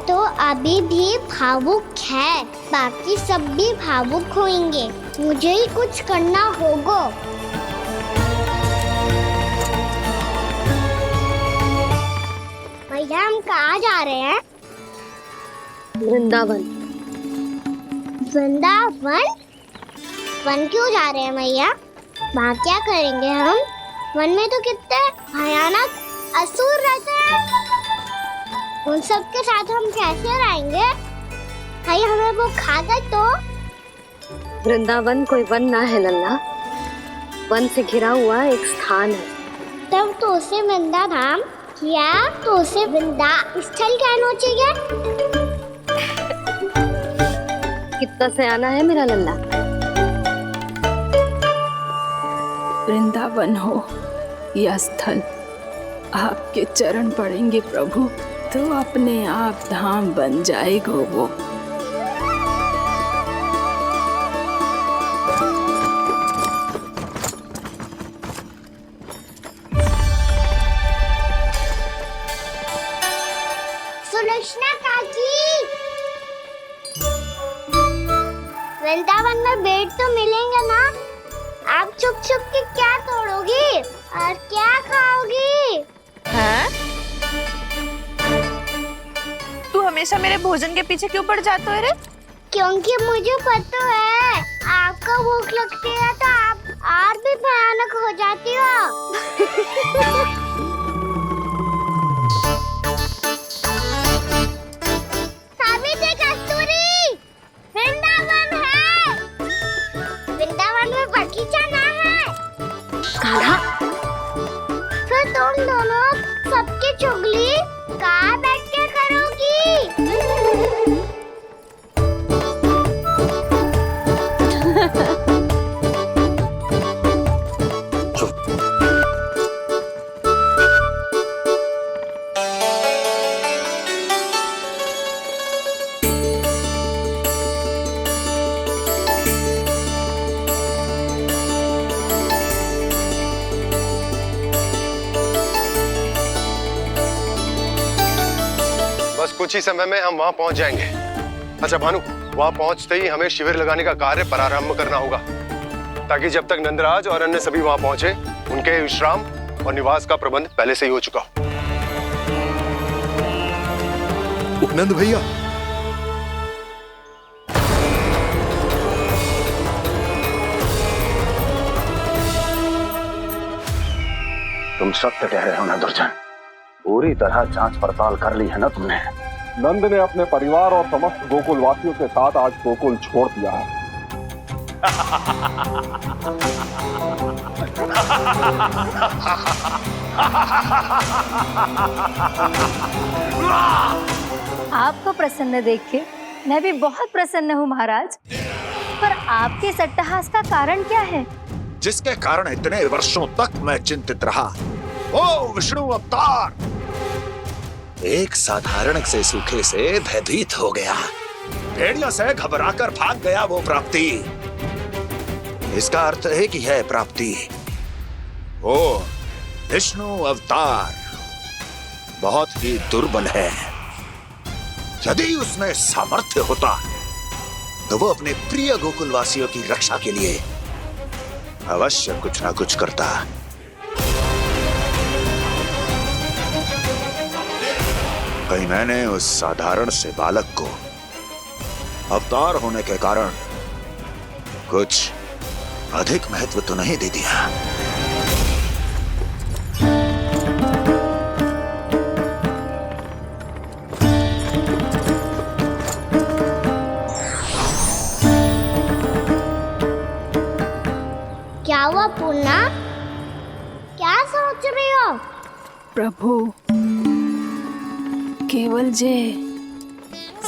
तो अभी भी भावुक है, बाकी सब भी भावुक होंगे। मुझे ही कुछ करना होगा। भैया हम कहाँ जा रहे हैं? वृंदावन। वृंदावन? वन क्यों जा रहे हैं भैया? वहाँ क्या करेंगे हम? वन में तो कितने भयानक असुर रहते हैं। उन सब के साथ हम कैसे रहेंगे? भाई हमें वो खा गए तो? वृंदावन कोई वन ना है लल्ला, वन से घिरा हुआ एक स्थान है। तब तो उसे वृंदा धाम क्या, तो उसे वृंदा स्थल कहना चाहिए। कितना सयाना है मेरा लल्ला। वृंदावन हो या स्थल, आपके चरण पड़ेंगे प्रभु तो अपने आप धाम बन जाएगा वो। सुलक्षणा काकी, वृंदावन में बेट तो मिलेंगे ना? आप छुप छुप के क्या तोड़ोगी और क्या खाओगी? हाँ? तू हमेशा मेरे भोजन के पीछे क्यों पड़ जाता है रे? क्योंकि मुझे पता है आपको भूख लगती है तो आप और भी भयानक हो जाती हो। सावित्री, कस्तूरी, वृंदावन है। वृंदावन में बगीचा ना है। कान्हा, फिर तुम दोनों सबकी चुगली कहाँ बैठ के करोगी? बस कुछ ही समय में हम वहां पहुंच जाएंगे। अच्छा भानु, वहां पहुंचते ही हमें शिविर लगाने का कार्य प्रारंभ करना होगा, ताकि जब तक नंदराज और अन्य सभी वहां पहुंचे उनके विश्राम और निवास का प्रबंध पहले से ही हो चुका हो। नंद भैया, तुम सत्य कह रहे हो ना दुर्जन, पूरी तरह जांच पड़ताल कर ली है ना तुमने? नंद ने अपने परिवार और समस्त गोकुल वासियों के साथ आज गोकुल छोड़ दिया है। आपको प्रसन्न देख के मैं भी बहुत प्रसन्न हूँ महाराज, पर आपके इस अट्टहास का कारण क्या है? जिसके कारण इतने वर्षों तक मैं चिंतित रहा। ओ विष्णु अवतार, एक साधारण से सूखे से भयभीत हो गया, भेड़ियों से घबराकर भाग गया वो प्राप्ति। इसका अर्थ है कि है प्राप्ति ओ विष्णु अवतार बहुत ही दुर्बल है। यदि उसमें सामर्थ्य होता तो वो अपने प्रिय गोकुलवासियों की रक्षा के लिए अवश्य कुछ ना कुछ करता। कहीं मैंने उस साधारण से बालक को अवतार होने के कारण कुछ अधिक महत्व तो नहीं दे दिया। क्या हुआ पूर्णा? क्या सोच रही हो? प्रभु, केवल जे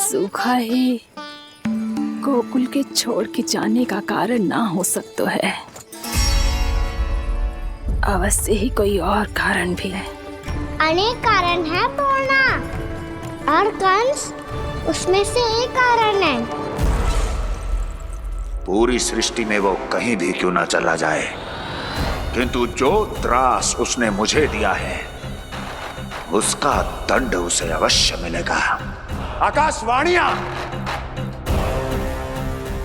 सूखा ही गोकुल के छोड़ के जाने का कारण ना हो सकता है, अवश्य ही कोई और कारण भी है। अनेक कारण है पूर्णा, और कंस उसमें से एक कारण है। पूरी सृष्टि में वो कहीं भी क्यों ना चला जाए, किंतु जो त्रास उसने मुझे दिया है उसका दंड उसे अवश्य मिलेगा।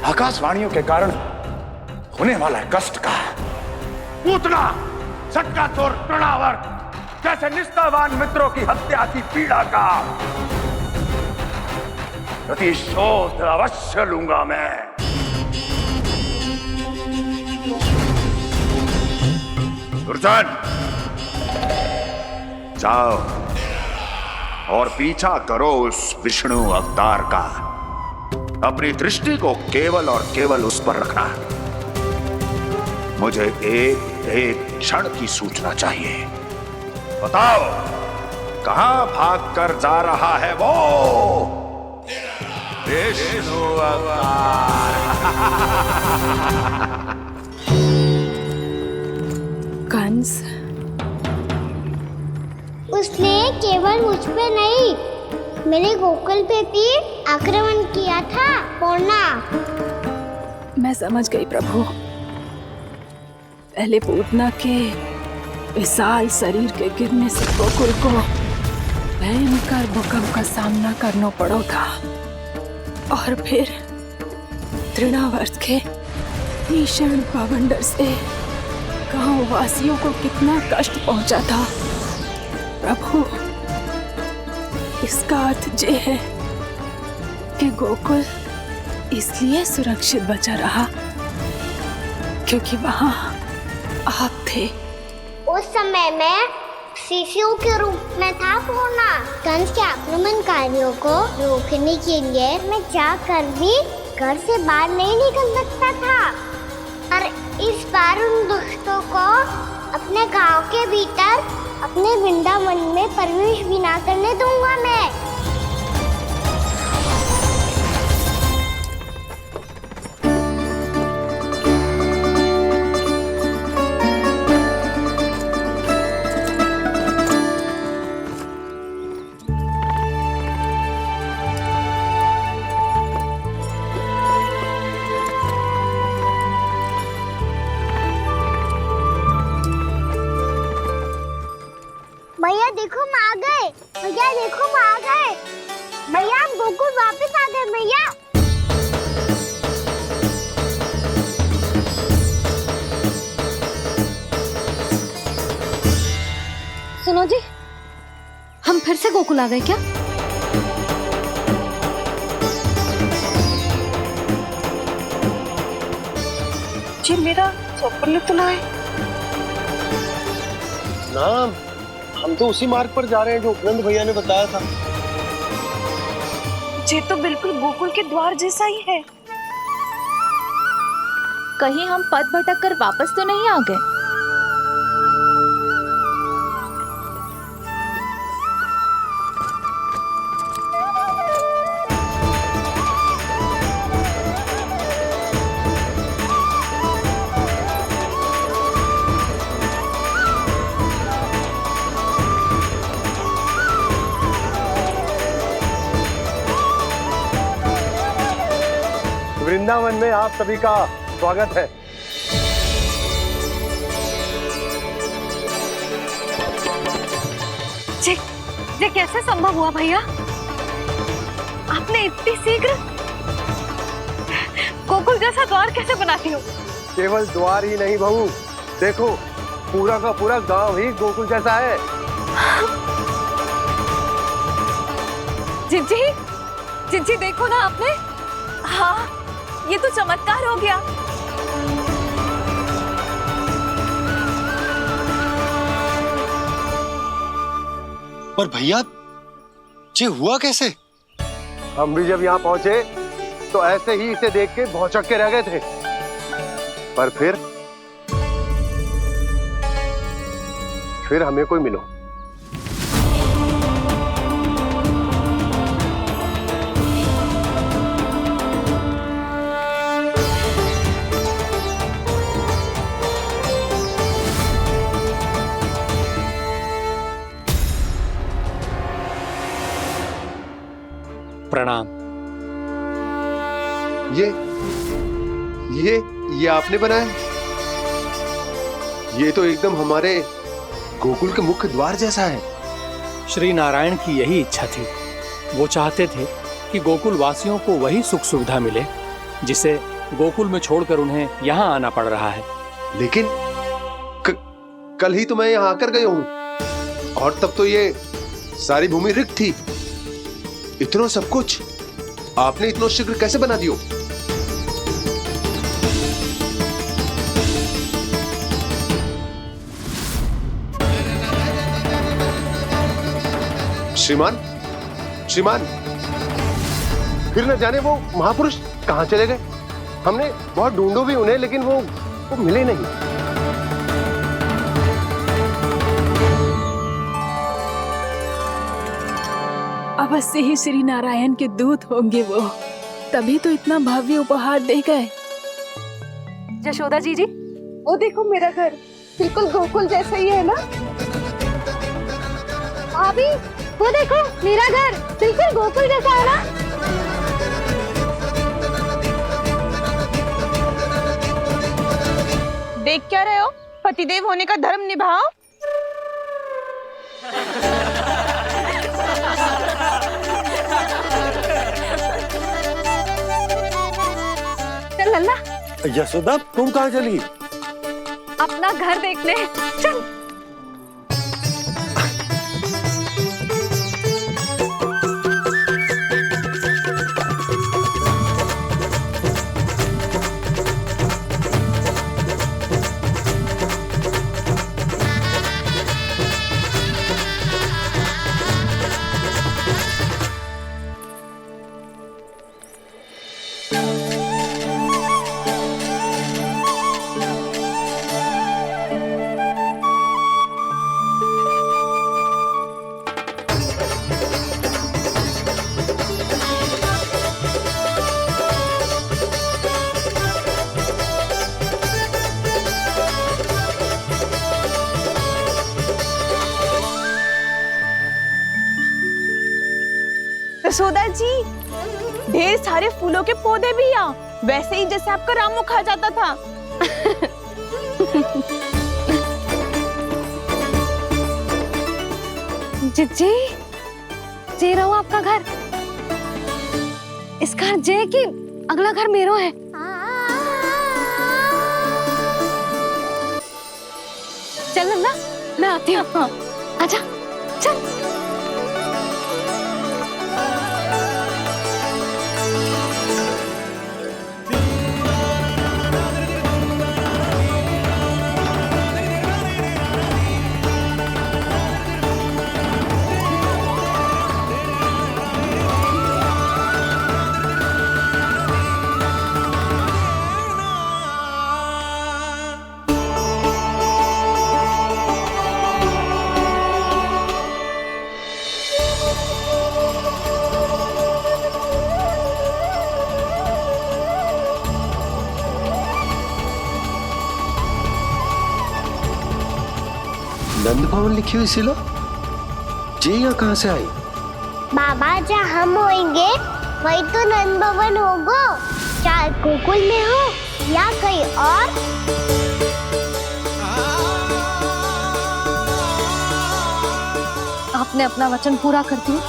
आकाशवाणियों के कारण होने वाला है कष्ट का। पूतना, सटका चोर तृणावर जैसे निष्ठावान मित्रों की हत्या की पीड़ा का प्रतिशोध अवश्य लूंगा मैं। दुर्जन, जाओ और पीछा करो उस विष्णु अवतार का। अपनी दृष्टि को केवल और केवल उस पर रखना। मुझे एक एक क्षण की सूचना चाहिए। बताओ, कहां भागकर जा रहा है वो विष्णु अवतार? कंस, उसने केवल मुझ पे नहीं, मेरे गोकुल पे भी आक्रमण किया था। पूर्णा, मैं समझ गई प्रभु। पहले पूतना के विशाल शरीर के गिरने से गोकुल को भयंकर भूकंप का सामना करना पड़ा था, और फिर तृणावर्त के भीषण पावंडर से गांव वासियों को कितना कष्ट पहुंचा था। प्रभु, इसका अर्थ ये है कि गोकुल इसलिए सुरक्षित बचा रहा क्योंकि वहां आप थे। उस समय मैं शिशु के रूप में था पूर्णा। कंस के आक्रमणकारियों को रोकने के लिए मैं जाकर भी घर से बाहर नहीं निकल सकता था, और इस बार उन दुष्टों को अपने गांव के भीतर, अपने वृंदावन में प्रवेश भी ना करने दूंगा मैं। भैया देखो हम आ गए। भैया देखो हम आ गए। भैया हम गोकुल वापस आ गए। भैया सुनो जी, हम फिर से गोकुल आ गए क्या? जी मेरा स्वप्न तो ना है। ना, हम तो उसी मार्ग पर जा रहे हैं जो उपनंद भैया ने बताया था। ये तो बिल्कुल गोकुल के द्वार जैसा ही है। कहीं हम पथ भटक कर वापस तो नहीं आ गए? वृंदावन में आप सभी का स्वागत है। ये कैसे संभव हुआ भैया? आपने इतनी शीघ्र गोकुल जैसा द्वार कैसे बनाती हो? केवल द्वार ही नहीं बहू, देखो पूरा का पूरा गांव ही गोकुल जैसा है। जिज्जी, जिज्जी देखो ना आपने। हाँ, ये तो चमत्कार हो गया। पर भैया, ये हुआ कैसे? हम भी जब यहाँ पहुंचे तो ऐसे ही इसे देख के भौचक के रह गए थे, पर फिर हमें कोई मिलो। प्रणाम। ये आपने बनाया? ये तो एकदम हमारे गोकुल के मुख्य द्वार जैसा है। श्री नारायण की यही इच्छा थी। वो चाहते थे ताकि गोकुल वासियों को वही सुख सुविधा मिले जिसे गोकुल में छोड़कर उन्हें यहाँ आना पड़ रहा है। लेकिन कल ही तो मैं यहाँ आकर गया हूँ और तब तो ये सारी भूमि रिक्त थी। इतना सब कुछ आपने इतना शीघ्र कैसे बना दियो? श्रीमान, श्रीमान, फिर न जाने वो महापुरुष कहां चले गए। हमने बहुत ढूंढो भी उन्हें, लेकिन वो मिले नहीं। अवश्य ही श्री नारायण के दूत होंगे वो, तभी तो इतना भव्य उपहार दे गए। यशोदा जी, वो देखो मेरा घर बिल्कुल गोकुल जैसा ही है ना। भाभी, वो देखो मेरा घर बिल्कुल गोकुल जैसा है ना। देख क्या रहे हो? पतिदेव होने का धर्म निभाओ। चल लल्ला, यशोदा तुम कहाँ चली? अपना घर देखने चल। यशोदा जी, ढेर सारे फूलों के पौधे भी यहाँ, वैसे ही जैसे आपका रामू खा जाता था। जी जे रहो आपका घर। इस घर जे की अगला घर मेरो है। चल लल्ला, मैं आती हूँ। आजा, चल। नंद भवन लिखी हुई सिला जे यहाँ कहाँ से आई? बाबा, जहाँ हम होंगे वही तो नंद भवन होगा। चाहे गोकुल में हो या कहीं और। आपने अपना वचन पूरा कर दिया।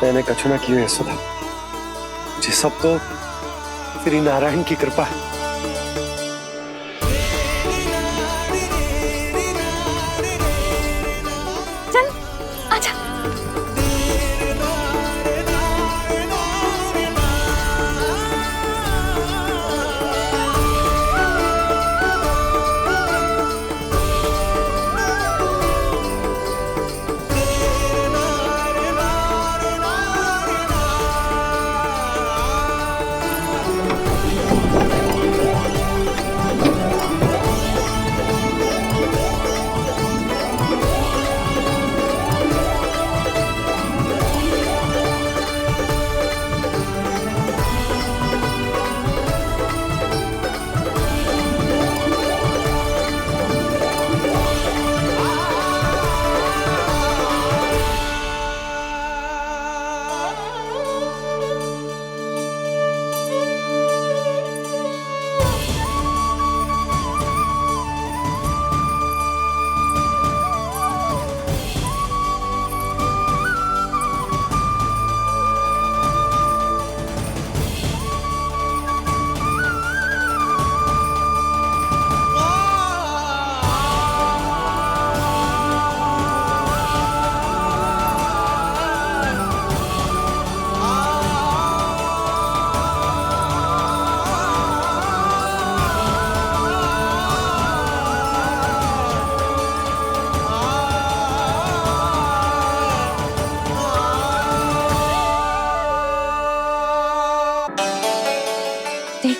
मैंने कछु ना किया यशोदा, ये सब तो श्री नारायण की कृपा है।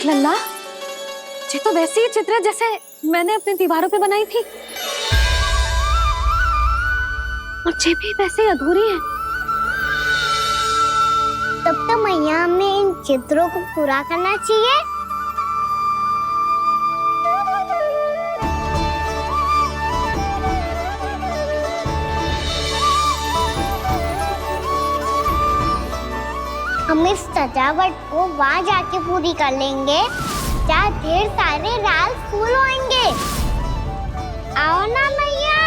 देख लल्ला, ये तो वैसी ही चित्र है जैसे मैंने अपनी दीवारों पे बनाई थी, और ये भी वैसे ही अधूरी है। तब तो मैया हमें इन चित्रों को पूरा करना चाहिए। हम इस सजावट को वहाँ जाके पूरी कर लेंगे जहाँ ढेर सारे लाल फूल होंगे। आओ ना मैया,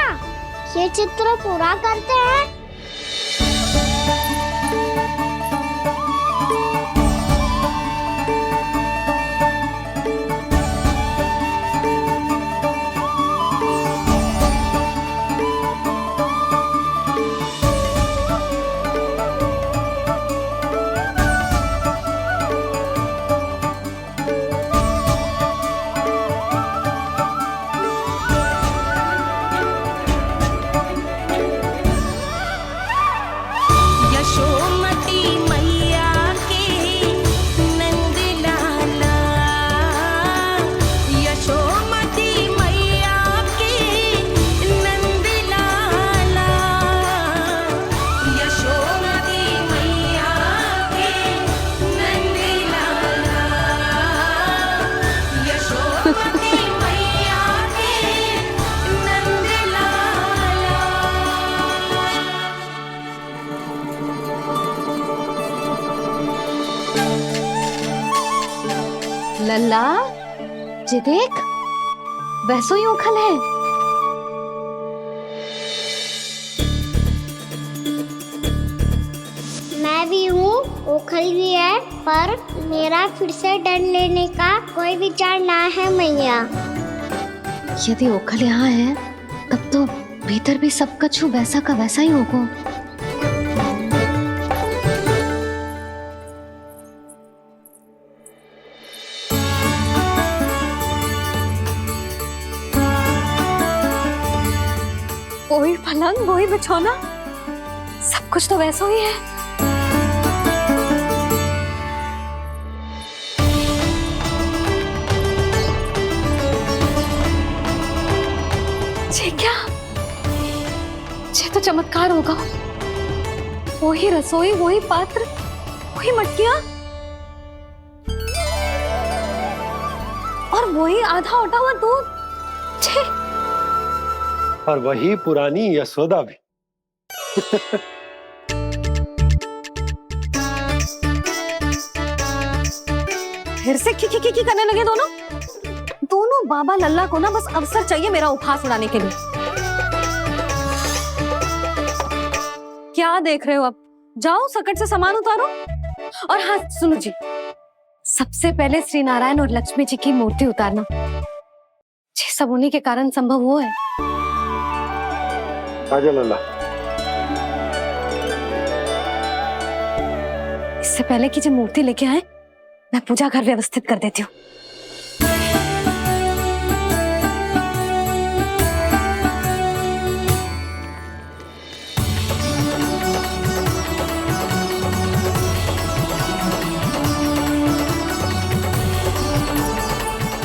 ये चित्र पूरा करते हैं। लल्ला, ये देख, वैसो ही उखल है। मैं भी हूँ, उखल भी है, पर मेरा फिर से डर लेने का कोई विचार ना है मैया। यदि ओखल यहाँ है, तब तो भीतर भी सब कछु वैसा का वैसा ही होगा। वही पलंग, वही बिछौना, सब कुछ तो वैसा ही है। ये क्या? ये तो चमत्कार होगा। वही रसोई, वही पात्र, वही मटकियां, और वही आधा उटा हुआ दूध। छे! और वही पुरानी यशोदा भी। फिर से की करने लगे दोनों बाबा लल्ला को ना बस अवसर चाहिए मेरा उपहास उड़ाने के लिए। क्या देख रहे हो? अब जाओ, सकट से सामान उतारो। और हाँ सुनो जी, सबसे पहले श्री नारायण और लक्ष्मी जी की मूर्ति उतारना। ये सब उन्हीं के कारण संभव हुआ है। आजा लल्ला। इससे पहले कि जो मूर्ति लेके आए, मैं पूजा घर व्यवस्थित कर देती हूँ।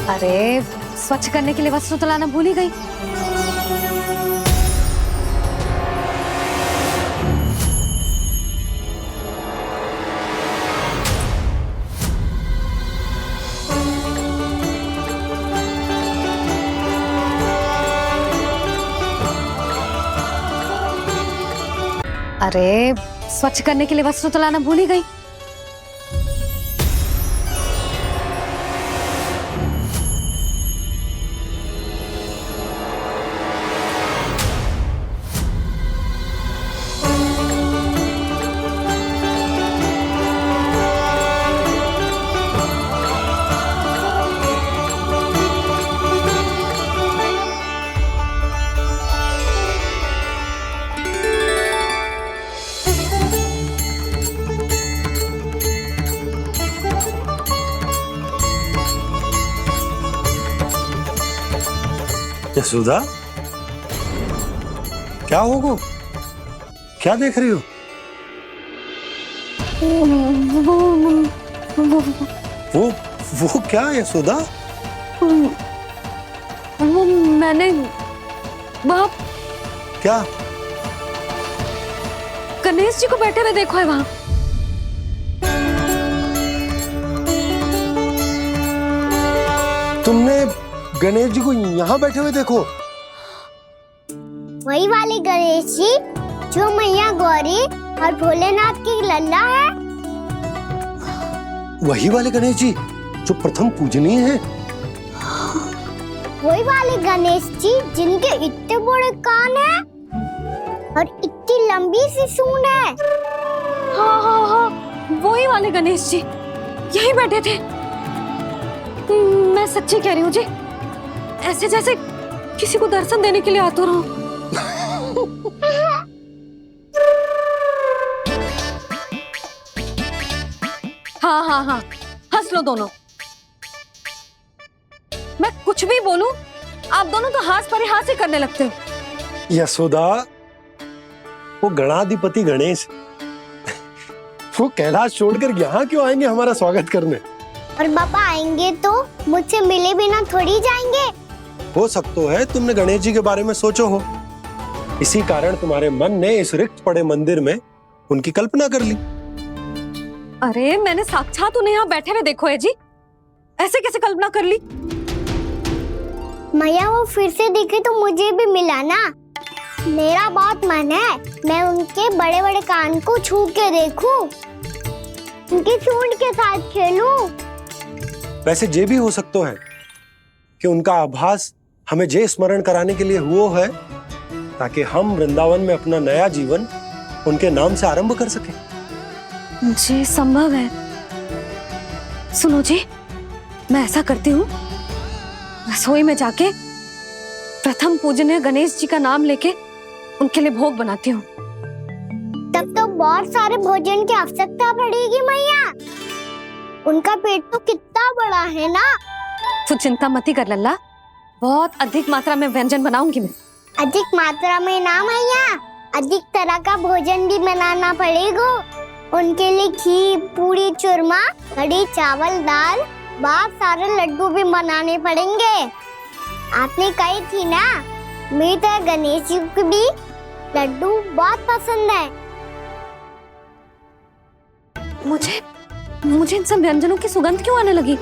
अरे, स्वच्छ करने के लिए वस्त्र तो लाना भूल ही गई। अरे, स्वच्छ करने के लिए वस्त्र तो लाना भूल ही गई। यशोदा, क्या होगा? क्या देख रही हो? वो क्या है यशोदा? वो मैंने वहाँ क्या? गणेश जी को बैठे हुए देखो है वहाँ। तुमने गणेश जी को यहाँ बैठे हुए देखो? वही वाले गणेश जी जो मैया गौरी और भोलेनाथ की लल्ला है। वही वाले गणेश जी जो प्रथम पूजनीय है? वही वाले गणेश जी जिनके इतने बड़े कान हैं और इतनी लंबी सी सूंड है। हाँ हाँ हाँ, वही वाले गणेश जी यही बैठे थे। मैं सच्ची कह रही हूँ जी, ऐसे जैसे किसी को दर्शन देने के लिए आतुर हूँ। हाँ हाँ हाँ, हंस लो दोनों। मैं कुछ भी बोलूं, आप दोनों तो हास परिहास ही करने लगते हो। यशोदा, वो गणाधिपति गणेश वो कैलाश छोड़कर यहाँ क्यों आएंगे हमारा स्वागत करने? और पापा आएंगे तो मुझसे मिले बिना थोड़ी जाएंगे। हो सकता है तुमने गणेश जी के बारे में सोचो हो, इसी कारण तुम्हारे मन ने इस रिक्त पड़े मंदिर में उनकी कल्पना कर ली। अरे मैंने साक्षात उन्हें यहाँ बैठे हुए देखो है जी, ऐसे कैसे कल्पना कर ली? मैया वो फिर से दिखे तो मुझे भी मिला ना। मेरा बहुत मन है मैं उनके बड़े बड़े कान को छू के देखूं, उनकी सूंड के साथ खेलूं। वैसे ये भी हो सकता है कि उनका आभास हमें जे स्मरण कराने के लिए हुआ है ताकि हम वृंदावन में अपना नया जीवन उनके नाम से आरंभ कर सके। जी संभव है। सुनो जी, मैं ऐसा करती हूँ, रसोई में जाके प्रथम पूजनीय गणेश जी का नाम लेके उनके लिए भोग बनाती हूँ। तब तो बहुत सारे भोजन की आवश्यकता पड़ेगी मैया। उनका पेट तो कितना बड़ा है ना। तू चिंता मत कर लल्ला, बहुत अधिक मात्रा में व्यंजन बनाऊंगी मैं। अधिक मात्रा में ना मैया, अधिक तरह का भोजन भी बनाना पड़ेगा। उनके लिए खीर, पूरी, चूरमा, कढ़ी, चावल, दाल, बहुत सारे लड्डू भी बनाने पड़ेंगे। आपने कही थी ना, मेरी तरह गणेश जी को भी लड्डू बहुत पसंद है। मुझे इन सब व्यंजनों की सुगंध क्यों आने लगी,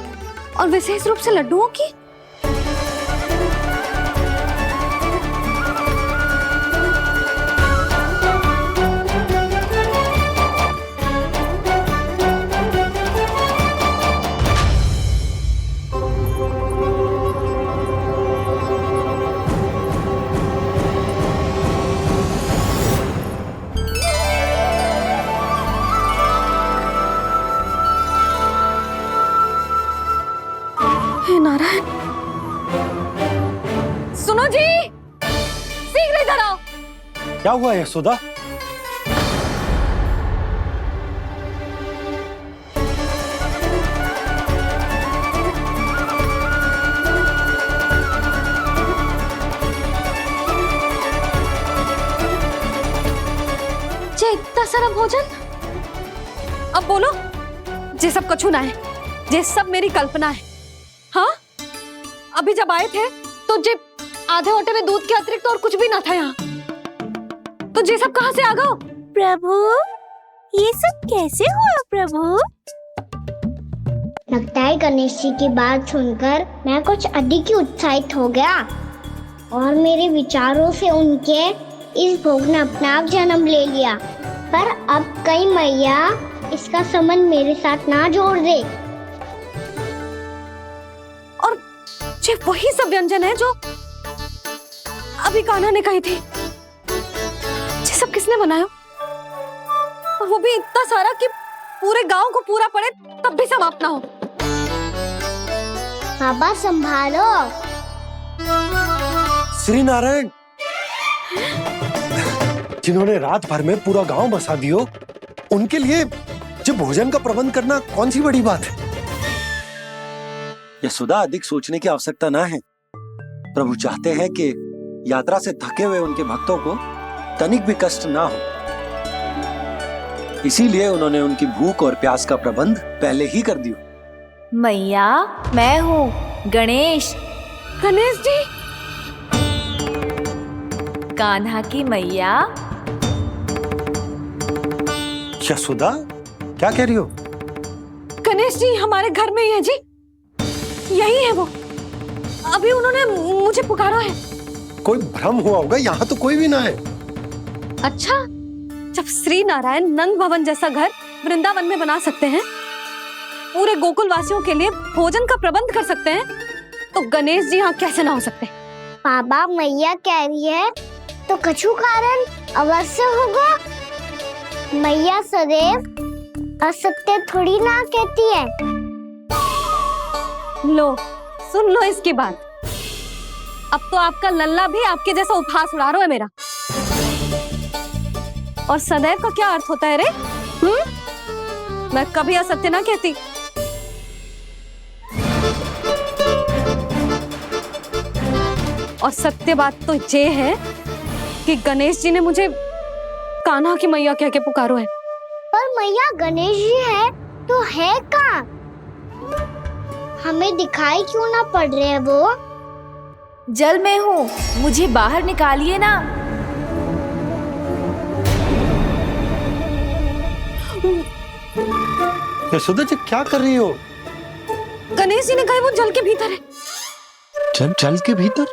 और विशेष रूप से लड्डुओं की? नारायण, सुनो जी, शीघ्र इधर आओ। क्या हुआ यशोदा? जे इतना सारा भोजन, अब बोलो, जे सब कछु ना है, जे सब मेरी कल्पना है। हाँ, अभी जब आए थे तो जे आधे ओटे में दूध के अतिरिक्त और कुछ भी ना था यहाँ, तो जे सब कहाँ से आ गए? प्रभु, ये सब कैसे हुआ प्रभु? लगता है गणेश जी की बात सुनकर मैं कुछ अधिक ही उत्साहित हो गया और मेरे विचारों से उनके इस भोग ने अपना आप जन्म ले लिया। पर अब कहीं मैया इसका संबंध मेरे साथ ना जोड़ दे। ये वही सब व्यंजन है जो अभी कान्हा ने कही थी। ये सब किसने बनाया? और वो भी इतना सारा कि पूरे गांव को पूरा पड़े तब भी समाप्त ना हो। बाबा संभालो। श्री नारायण, जिन्होंने रात भर में पूरा गांव बसा दियो, उनके लिए जो भोजन का प्रबंध करना कौन सी बड़ी बात है? यशोदा, अधिक सोचने की आवश्यकता ना है। प्रभु चाहते हैं कि यात्रा से थके हुए उनके भक्तों को तनिक भी कष्ट ना हो, इसीलिए उन्होंने उनकी भूख और प्यास का प्रबंध पहले ही कर दिया। मैया, मैं हूँ गणेश। गणेश जी। कान्हा की मैया। यशोदा, क्या कह रही हो? गणेश जी हमारे घर में ही है जी, यही है वो। अभी उन्होंने मुझे पुकारा है। कोई भ्रम हुआ होगा, यहाँ तो कोई भी ना है। अच्छा, जब श्री नारायण नंद भवन जैसा घर वृंदावन में बना सकते हैं, पूरे गोकुल वासियों के लिए भोजन का प्रबंध कर सकते हैं, तो गणेश जी यहाँ कैसे ना हो सकते? बाबा, मैया कह रही है तो कछु कारण अवश्य होगा। मैया सदैव असत्य थोड़ी ना कहती है। लो, सुन लो इसकी बात। अब तो आपका लल्ला भी आपके जैसा उपहास उड़ा रहा है मेरा। और सदैव का क्या अर्थ होता है रे? मैं कभी असत्य ना कहती। और सत्य बात तो ये है कि गणेश जी ने मुझे कान्हा की मैया कह के पुकारो है। पर मैया गणेश जी है तो है कहाँ? हमें दिखाई क्यों ना पड़ रहे हैं वो? जल में हूँ, मुझे बाहर निकालिए ना। यशोदा जी, क्या कर रही हो? गणेश जी ने कहा वो जल के भीतर है। जल के भीतर?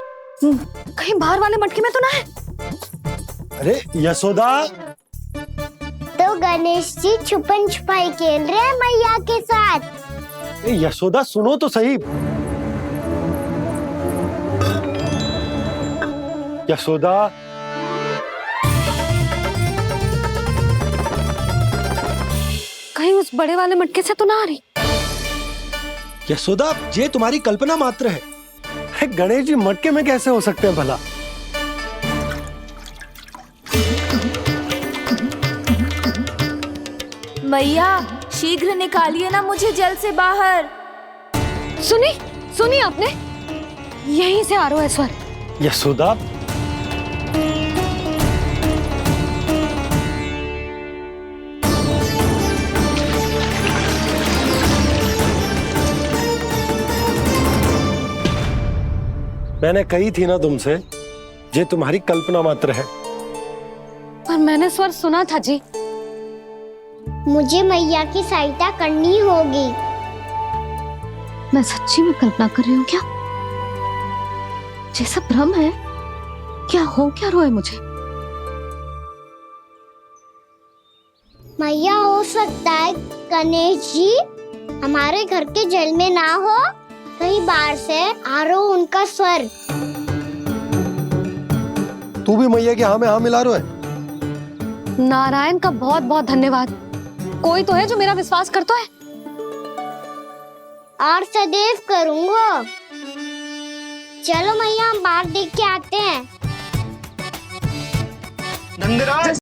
कहीं बाहर वाले मटके में तो ना है? अरे यशोदा! तो गणेश जी छुपन छुपाई खेल रहे हैं मैया के साथ। यशोदा, सुनो तो सही। यशोदा, कहीं उस बड़े वाले मटके से तो ना आ रही? यशोदा, ये तुम्हारी कल्पना मात्र है। गणेश जी मटके में कैसे हो सकते हैं भला? मैया, शीघ्र निकालिए ना मुझे जल से बाहर। सुनी आपने? यहीं से आ रहा है स्वर। यशोदा, मैंने कही थी ना तुमसे, ये तुम्हारी कल्पना मात्र है। पर मैंने स्वर सुना था जी। मुझे मैया की सहायता करनी होगी। मैं सच्ची में कल्पना कर रही हूँ क्या? जैसा भ्रम है क्या? हो क्या रहा है मुझे? मैया, हो सकता है गणेश जी हमारे घर के जल में ना हो, कहीं बाहर से आ रहा हो उनका स्वर। तू भी मैया के हाँ में हाँ मिला रहा है। नारायण का बहुत बहुत धन्यवाद। कोई तो है जो मेरा विश्वास करता है। और सदैव करूंगा। चलो मैया, हम बाहर देख के आते हैं। नंदराज,